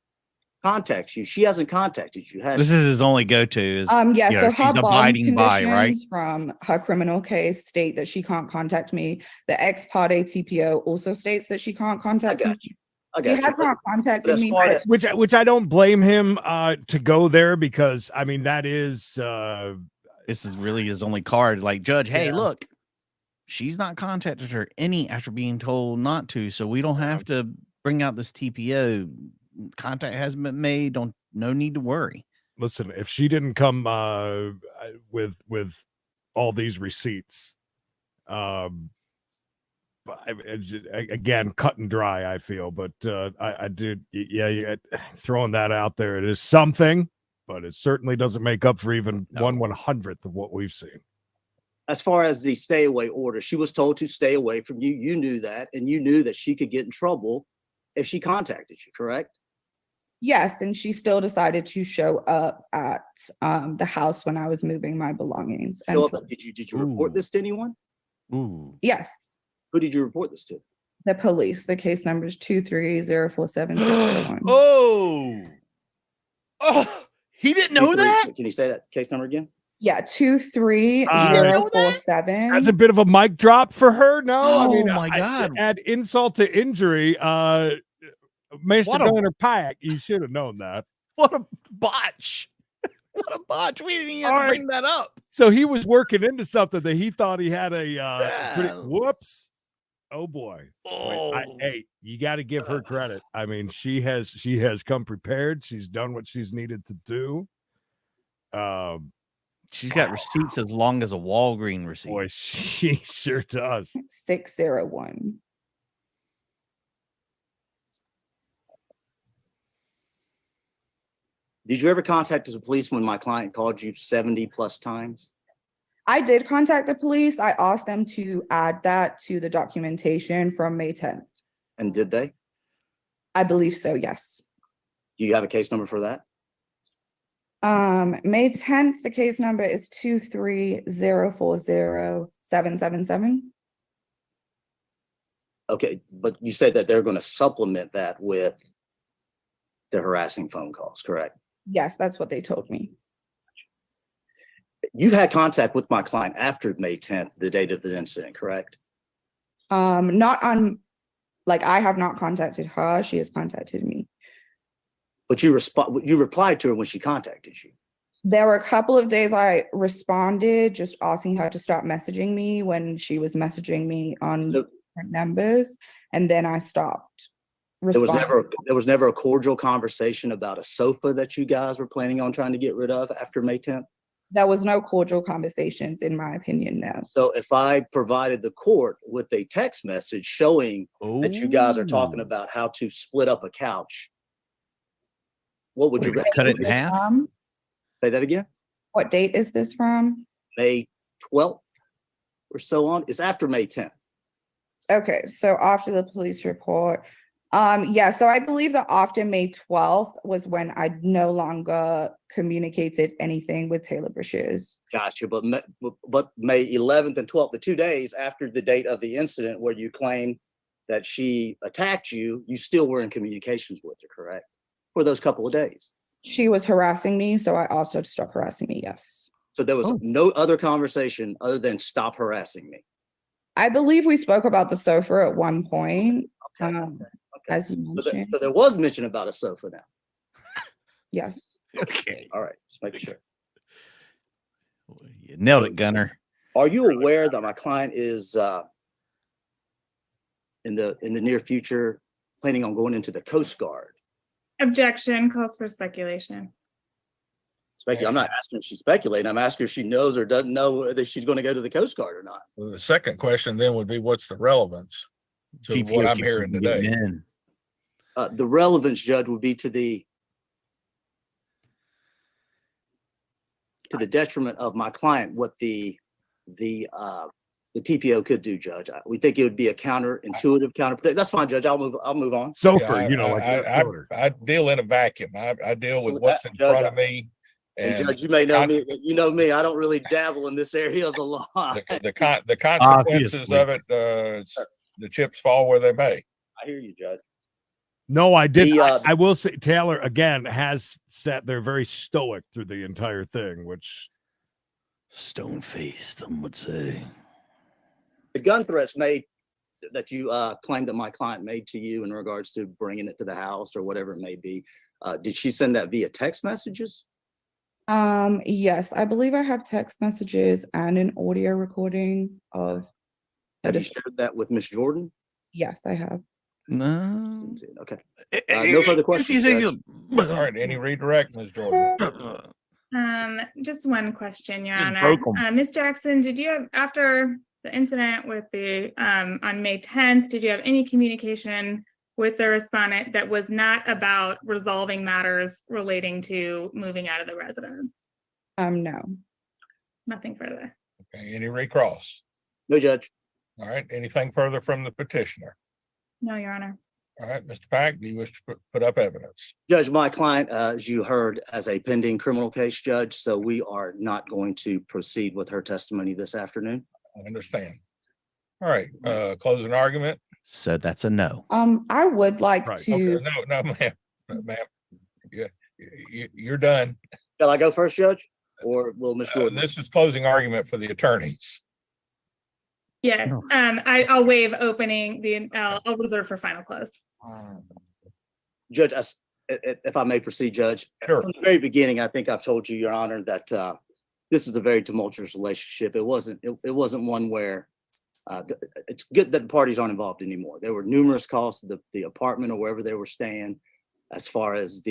[SPEAKER 8] contact you, she hasn't contacted you, has
[SPEAKER 4] This
[SPEAKER 8] she?
[SPEAKER 4] is his only go-to. Is
[SPEAKER 9] Yeah,
[SPEAKER 4] you know,
[SPEAKER 9] so
[SPEAKER 4] she's
[SPEAKER 9] her bond
[SPEAKER 4] abiding by, right?
[SPEAKER 9] conditions from her criminal case state that she can't contact me. The ex parte TPO also states that she can't
[SPEAKER 8] I
[SPEAKER 9] contact me.
[SPEAKER 8] got you. I
[SPEAKER 9] She
[SPEAKER 8] got you.
[SPEAKER 9] has not
[SPEAKER 8] But
[SPEAKER 9] contacted
[SPEAKER 8] as
[SPEAKER 9] me.
[SPEAKER 8] far
[SPEAKER 9] but-
[SPEAKER 8] as
[SPEAKER 2] Which I don't blame him to go there, because I mean that is
[SPEAKER 4] This is really his only card. Like, Judge, hey,
[SPEAKER 2] Yeah.
[SPEAKER 4] look, she's not contacted her any after being told not to, so we don't have to bring out this TPO. Contact hasn't been made. No need to worry.
[SPEAKER 2] listen, if she didn't come with all these receipts, again, cut and dry, I feel, but I do, yeah, throwing that out there, it is something, but it certainly doesn't make up for even
[SPEAKER 4] No.
[SPEAKER 2] 1/100th of what we've seen.
[SPEAKER 8] as far as the stay away order, she was told to stay away from you. You knew that, and you knew that she could get in trouble if she contacted you, correct?
[SPEAKER 9] Yes, and she still decided to show up at the house when I was moving my belongings.
[SPEAKER 8] Show
[SPEAKER 9] And
[SPEAKER 8] up, did you report
[SPEAKER 4] Ooh.
[SPEAKER 8] this to anyone?
[SPEAKER 4] Ooh.
[SPEAKER 9] yes,
[SPEAKER 8] Who did you report this to?
[SPEAKER 9] the police. The case number is 2304761.
[SPEAKER 4] Oh, he didn't know that?
[SPEAKER 8] Can you say that case number again?
[SPEAKER 9] Yeah, 23047.
[SPEAKER 2] As a bit of a mic drop for her, no? I mean,
[SPEAKER 4] Oh my God.
[SPEAKER 2] add insult to injury. Mr.
[SPEAKER 4] What a-
[SPEAKER 2] Gunner Pack, you should have known that.
[SPEAKER 4] What a botch. What a botch. We didn't even have
[SPEAKER 2] All
[SPEAKER 4] to
[SPEAKER 2] right.
[SPEAKER 4] bring that up.
[SPEAKER 2] So he was working into something that he thought he had a
[SPEAKER 4] Yeah.
[SPEAKER 2] whoops. Oh boy.
[SPEAKER 4] Oh.
[SPEAKER 2] Hey, you got to give her credit. I mean, she has come prepared. She's done what she's needed to do.
[SPEAKER 4] She's got receipts as long as a Walgreens receipt.
[SPEAKER 2] Boy, she sure does.
[SPEAKER 9] 601.
[SPEAKER 8] Did you ever contact the police when my client called you 70 plus times?
[SPEAKER 9] I did contact the police. I asked them to add that to the documentation from May 10th.
[SPEAKER 8] And did they?
[SPEAKER 9] I believe so, yes.
[SPEAKER 8] Do you have a case number for that?
[SPEAKER 9] May 10th, the case number is 230407777.
[SPEAKER 8] Okay, but you said that they're going to supplement that with the harassing phone calls, correct?
[SPEAKER 9] Yes, that's what they told me.
[SPEAKER 8] You had contact with my client after May 10th, the date of the incident, correct?
[SPEAKER 9] Not on, like, I have not contacted her. She has contacted me.
[SPEAKER 8] But you replied to her when she contacted you.
[SPEAKER 9] There were a couple of days I responded, just asking her to stop messaging me when she was messaging me on
[SPEAKER 8] Nope.
[SPEAKER 9] different numbers, and then I stopped
[SPEAKER 8] There
[SPEAKER 9] responding.
[SPEAKER 8] was never a cordial conversation about a sofa that you guys were planning on trying to get rid of after May 10th.
[SPEAKER 9] There was no cordial conversations, in my opinion, no.
[SPEAKER 8] So if I provided the court with a text message showing that you guys are talking about how to split up a couch, what would you
[SPEAKER 4] Cut it in half.
[SPEAKER 8] say that again?
[SPEAKER 9] What date is this from?
[SPEAKER 8] May 12th or so on. It's after May 10th.
[SPEAKER 9] Okay, so after the police report. Yeah, so I believe that after May 12th was when I no longer communicated anything with Taylor Brashears.
[SPEAKER 8] Gotcha. But May 11th and 12th, the 2 days after the date of the incident where you claim that she attacked you, you still were in communications with her, correct? For those couple of days.
[SPEAKER 9] She was harassing me, so I asked her to stop harassing me, yes.
[SPEAKER 8] So there was no other conversation other than stop harassing me.
[SPEAKER 9] I believe we spoke about the sofa at one point,
[SPEAKER 8] Okay.
[SPEAKER 9] as you mentioned.
[SPEAKER 8] So there was mention about a sofa now.
[SPEAKER 9] Yes.
[SPEAKER 4] Okay.
[SPEAKER 8] All right, just making sure.
[SPEAKER 4] You nailed it, Gunner.
[SPEAKER 8] Are you aware that my client is in the near future planning on going into the Coast Guard?
[SPEAKER 5] Objection, calls for speculation.
[SPEAKER 8] I'm not asking if she's speculating. I'm asking if she knows or doesn't know whether she's going to go to the Coast Guard or not.
[SPEAKER 6] Well, the second question then would be, what's the relevance to
[SPEAKER 4] TPO
[SPEAKER 6] what I'm
[SPEAKER 4] keeps
[SPEAKER 6] hearing
[SPEAKER 4] getting
[SPEAKER 6] today?
[SPEAKER 4] in.
[SPEAKER 8] The relevance, Judge, would be to the detriment of my client. What the TPO could do, Judge. We think it would be a counterintuitive, counterproductive. That's fine, Judge. I'll move on.
[SPEAKER 2] Sofa, you know, like
[SPEAKER 6] I deal in a vacuum. I deal with
[SPEAKER 8] So
[SPEAKER 6] what's in
[SPEAKER 8] Judge,
[SPEAKER 6] front of me.
[SPEAKER 8] And Judge, you may know me. You know me. I don't really dabble in this area of the law.
[SPEAKER 6] The consequences of it, the chips fall where they may.
[SPEAKER 8] I hear you, Judge.
[SPEAKER 2] No, I did.
[SPEAKER 8] The,
[SPEAKER 2] I will say Taylor again has sat there very stoic through the entire thing, which
[SPEAKER 4] Stone faced, some would say.
[SPEAKER 8] The gun threats made that you claimed that my client made to you in regards to bringing it to the house or whatever it may be. Did she send that via text messages?
[SPEAKER 9] Yes, I believe I have text messages and an audio recording of.
[SPEAKER 8] Have you shared that with Miss Jordan?
[SPEAKER 9] Yes, I have.
[SPEAKER 4] No.
[SPEAKER 8] Okay. No further questions. Judge.
[SPEAKER 6] All right, any redirect, Ms. Jordan?
[SPEAKER 5] Just one question, Your
[SPEAKER 4] Just
[SPEAKER 5] Honor.
[SPEAKER 4] broke 'em.
[SPEAKER 5] Ms. Jackson, did you have, after the incident with the, on May 10th, did you have any communication with the respondent that was not about resolving matters relating to moving out of the residence?
[SPEAKER 9] No.
[SPEAKER 5] Nothing further.
[SPEAKER 6] Okay, any recross?
[SPEAKER 8] No, Judge.
[SPEAKER 6] All right, anything further from the petitioner?
[SPEAKER 5] No, Your Honor.
[SPEAKER 6] All right, Mr. Pack, do you wish to put up evidence?
[SPEAKER 8] Judge, my client, as you heard, as a pending criminal case, Judge, so we are not going to proceed with her testimony this afternoon.
[SPEAKER 6] I understand. All right, closing argument.
[SPEAKER 4] So that's a no.
[SPEAKER 9] I would like
[SPEAKER 2] Right.
[SPEAKER 9] to.
[SPEAKER 6] Okay, no, ma'am, ma'am. Yeah, you're done.
[SPEAKER 8] Shall I go first, Judge? Or will Ms. Jordan?
[SPEAKER 6] This is closing argument for the attorneys.
[SPEAKER 5] Yes,
[SPEAKER 4] No.
[SPEAKER 5] I'll waive opening I'll reserve for final close.
[SPEAKER 8] Judge, if I may proceed, Judge.
[SPEAKER 6] Sure.
[SPEAKER 8] From the very beginning, I think I've told you, Your Honor, that this is a very tumultuous relationship. It wasn't one where it's good that the parties aren't involved anymore. There were numerous calls to the apartment or wherever they were staying, as far as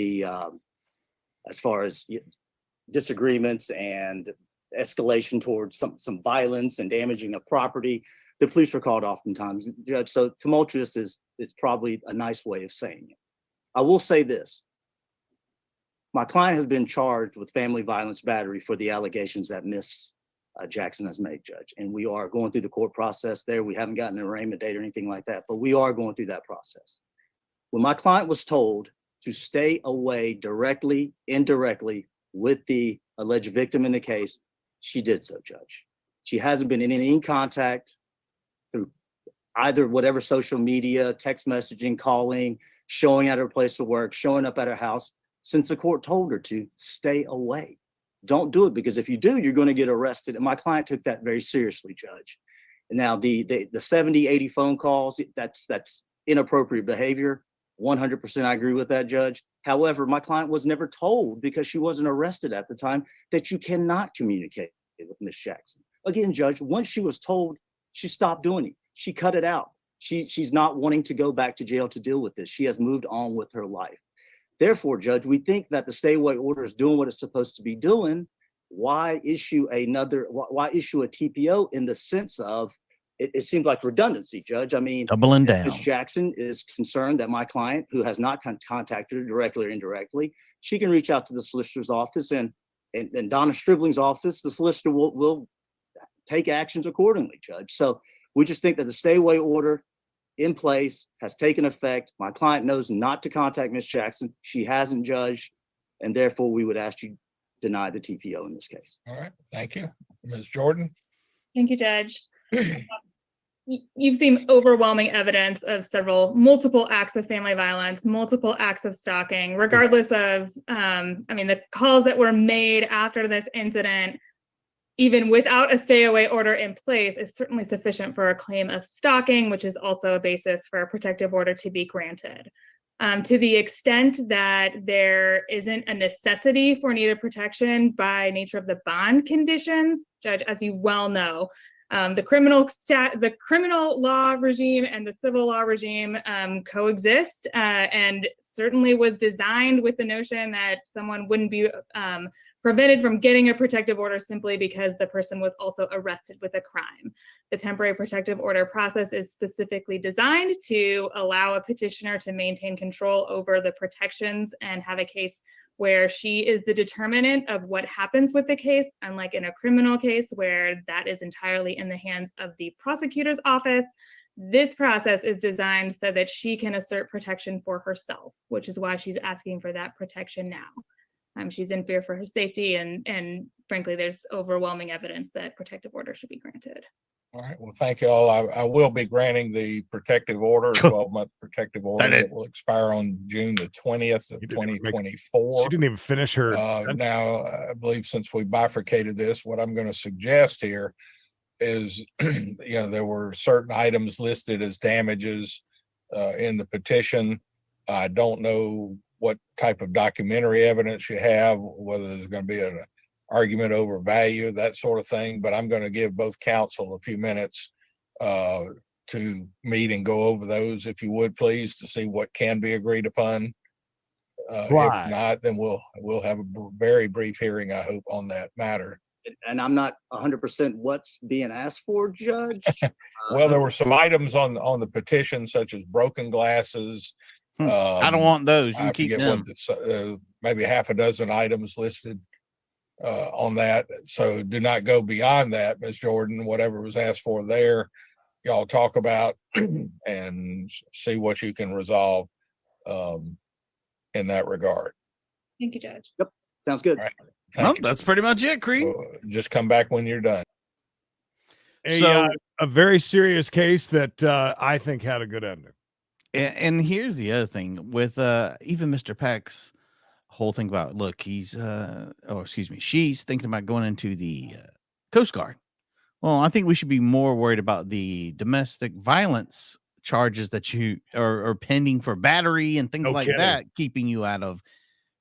[SPEAKER 8] disagreements and escalation towards some violence and damaging of property. The police were called oftentimes, Judge. So tumultuous is probably a nice way of saying it. I will say this. My client has been charged with family violence battery for the allegations that Miss Jackson has made, Judge. And we are going through the court process there. We haven't gotten an arraignment date or anything like that, but we are going through that process. When my client was told to stay away directly, indirectly with the alleged victim in the case, she did so, Judge. She hasn't been in any contact through either whatever social media, text messaging, calling, showing at her place of work, showing up at her house since the court told her to stay away. Don't do it, because if you do, you're going to get arrested. And my client took that very seriously, Judge. Now, the 70, 80 phone calls, that's inappropriate behavior. 100% I agree with that, Judge. However, my client was never told, because she wasn't arrested at the time, that you cannot communicate with Miss Jackson. Again, Judge, once she was told, she stopped doing it. She cut it out. She's not wanting to go back to jail to deal with this. She has moved on with her life. Therefore, Judge, we think that the stay away order is doing what it's supposed to be doing. Why issue a TPO in the sense of, it seems like redundancy, Judge. I mean,
[SPEAKER 4] Doubling down.
[SPEAKER 8] Ms. Jackson is concerned that my client, who has not contacted her directly or indirectly, she can reach out to the solicitor's office, and Donna Stribling's office, the solicitor will take actions accordingly, Judge. So we just think that the stay away order in place has taken effect. My client knows not to contact Ms. Jackson. She hasn't, Judge, and therefore we would ask you deny the TPO in this case.
[SPEAKER 6] All right, thank you. Ms. Jordan?
[SPEAKER 5] Thank you, Judge. You've seen overwhelming evidence of multiple acts of family violence, multiple acts of stalking, regardless of, the calls that were made after this incident, even without a stay away order in place, is certainly sufficient for a claim of stalking, which is also a basis for a protective order to be granted. To the extent that there isn't a necessity for needed protection by nature of the bond conditions, Judge, as you well know, the criminal law regime and the civil law regime coexist, and certainly was designed with the notion that someone wouldn't be prevented from getting a protective order simply because the person was also arrested with a crime. The temporary protective order process is specifically designed to allow a petitioner to maintain control over the protections and have a case where she is the determinant of what happens with the case, unlike in a criminal case where that is entirely in the hands of the prosecutor's office. This process is designed so that she can assert protection for herself, which is why she's asking for that protection now. She's in fear for her safety, and frankly, there's overwhelming evidence that protective order should be granted.
[SPEAKER 6] All right, well, thank you all. I will be granting the protective order, 12-month protective order that will expire on June the 20th of 2024.
[SPEAKER 2] She didn't even finish her.
[SPEAKER 6] Now, I believe since we bifurcated this, what I'm going to suggest here is, there were certain items listed as damages in the petition. I don't know what type of documentary evidence you have, whether there's going to be an argument over value, that sort of thing. But I'm going to give both counsel a few minutes to meet and go over those, if you would, please, to see what can be agreed upon. If not, then we'll have a very brief hearing, I hope, on that matter.
[SPEAKER 8] And I'm not 100% what's being asked for, Judge.
[SPEAKER 6] Well, there were some items on the petition, such as broken glasses.
[SPEAKER 4] I don't want those. You
[SPEAKER 6] I
[SPEAKER 4] keep
[SPEAKER 6] forget
[SPEAKER 4] them.
[SPEAKER 6] Maybe half a dozen items listed on that. So do not go beyond that, Ms. Jordan. Whatever was asked for there, y'all talk about and see what you can resolve in that regard.
[SPEAKER 5] Thank you, Judge.
[SPEAKER 8] Yep, sounds good.
[SPEAKER 6] All right.
[SPEAKER 4] Well, that's pretty much it, Creed.
[SPEAKER 6] Just come back when you're done.
[SPEAKER 2] A very serious case that I think had a good ending.
[SPEAKER 4] And here's the other thing with even Mr. Peck's whole thing about, look, she's thinking about going into the Coast Guard. Well, I think we should be more worried about the domestic violence charges that you are pending for battery and things like that, keeping you out of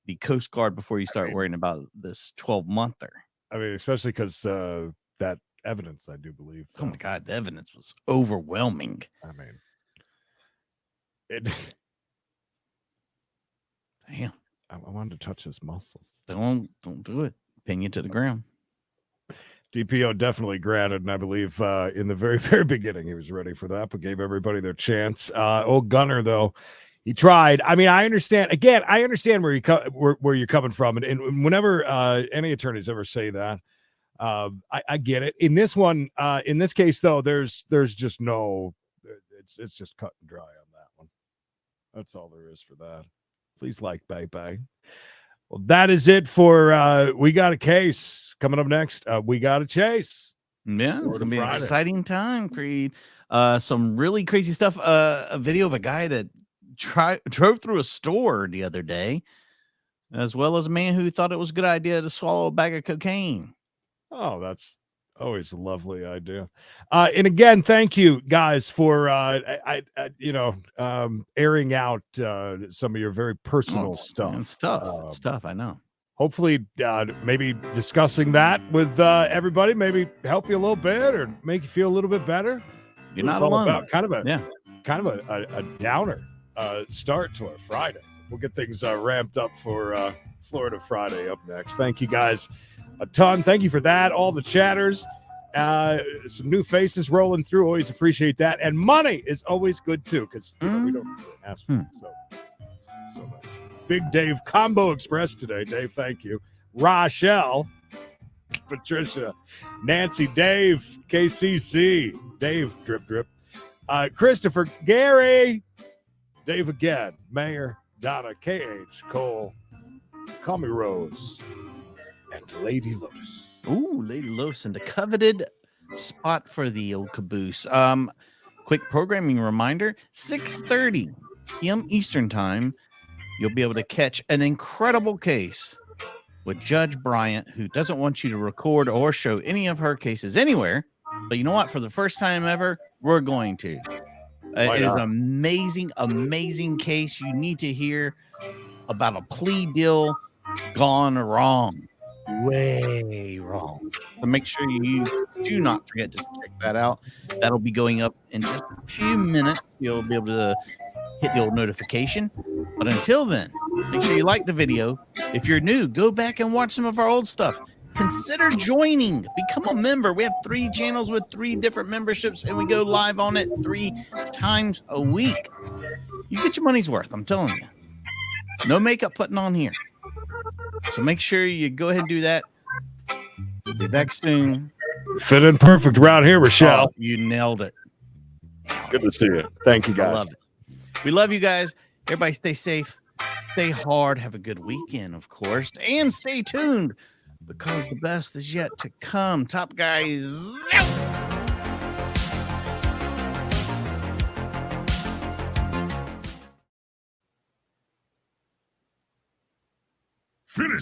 [SPEAKER 4] the Coast Guard before you start worrying about this 12-monther.
[SPEAKER 2] I mean, especially because that evidence, I do believe.
[SPEAKER 4] Oh my God, the evidence was overwhelming.
[SPEAKER 2] I mean,
[SPEAKER 4] damn.
[SPEAKER 2] I wanted to touch his muscles.
[SPEAKER 4] Don't do it. Pin you to the ground.
[SPEAKER 2] TPO definitely granted, and I believe in the very, very beginning he was ready for that, but gave everybody their chance. Old Gunner, though, he tried. I mean, I understand. Again, I understand where you're coming from, and whenever any attorneys ever say that, I get it. In this one, in this case, though, there's just no. It's just cut and dry on that one. That's all there is for that. Please like, bye. Well, that is it for We Got a Case. Coming up next, We Got a Chase.
[SPEAKER 4] Yeah, it's going to be an exciting time, Creed. Some really crazy stuff. A video of a guy that drove through a store the other day. as well as a man who thought it was a good idea to swallow a bag of cocaine.
[SPEAKER 2] Oh, that's always a lovely idea. And again, thank you guys for airing out some of your very personal stuff.
[SPEAKER 4] It's tough. It's tough. I know.
[SPEAKER 2] Hopefully, maybe discussing that with everybody, maybe help you a little bit or make you feel a little bit better.
[SPEAKER 4] You're
[SPEAKER 2] What it's
[SPEAKER 4] not
[SPEAKER 2] all
[SPEAKER 4] alone.
[SPEAKER 2] about. Kind of a downer start to our Friday. We'll get things ramped up for Florida Friday up next. Thank you guys a ton. Thank you for that. All the chatters, some new faces rolling through. Always appreciate that. And money is always good too, because we don't really ask for it. So it's so nice. Big Dave Combo Express today. Dave, thank you. Rochelle, Patricia, Nancy, Dave, KCC, Dave, drip, drip. Christopher, Gary, Dave again, Mayor, Donna, KH, Cole, Call Me Rose, and Lady Lotus.
[SPEAKER 4] Ooh, Lady Lotus in the coveted spot for the old caboose. Quick programming reminder, 6:30 p.m. Eastern time, you'll be able to catch an incredible case with Judge Bryant, who doesn't want you to record or show any of her cases anywhere. But you know what? For the first time ever, we're going to. It is an amazing, amazing case. You need to hear about a plea deal gone wrong. Way wrong. So make sure you do not forget to check that out. That'll be going up in just a few minutes. You'll be able to hit the old notification. But until then, make sure you like the video. If you're new, go back and watch some of our old stuff. Consider joining. Become a member. We have 3 channels with 3 different memberships, and we go live on it 3 times a week. You get your money's worth, I'm telling you. No makeup putting on here. So make sure you go ahead and do that. Be back soon.
[SPEAKER 2] Fit in perfect around here, Rochelle.
[SPEAKER 4] Oh, you nailed it.
[SPEAKER 2] Good to see you. Thank you,
[SPEAKER 4] I
[SPEAKER 2] guys.
[SPEAKER 4] love it. We love you guys. Everybody stay safe. Stay hard. Have a good weekend, of course. And stay tuned, because the best is yet to come. Top Guys out.
[SPEAKER 1] Finish.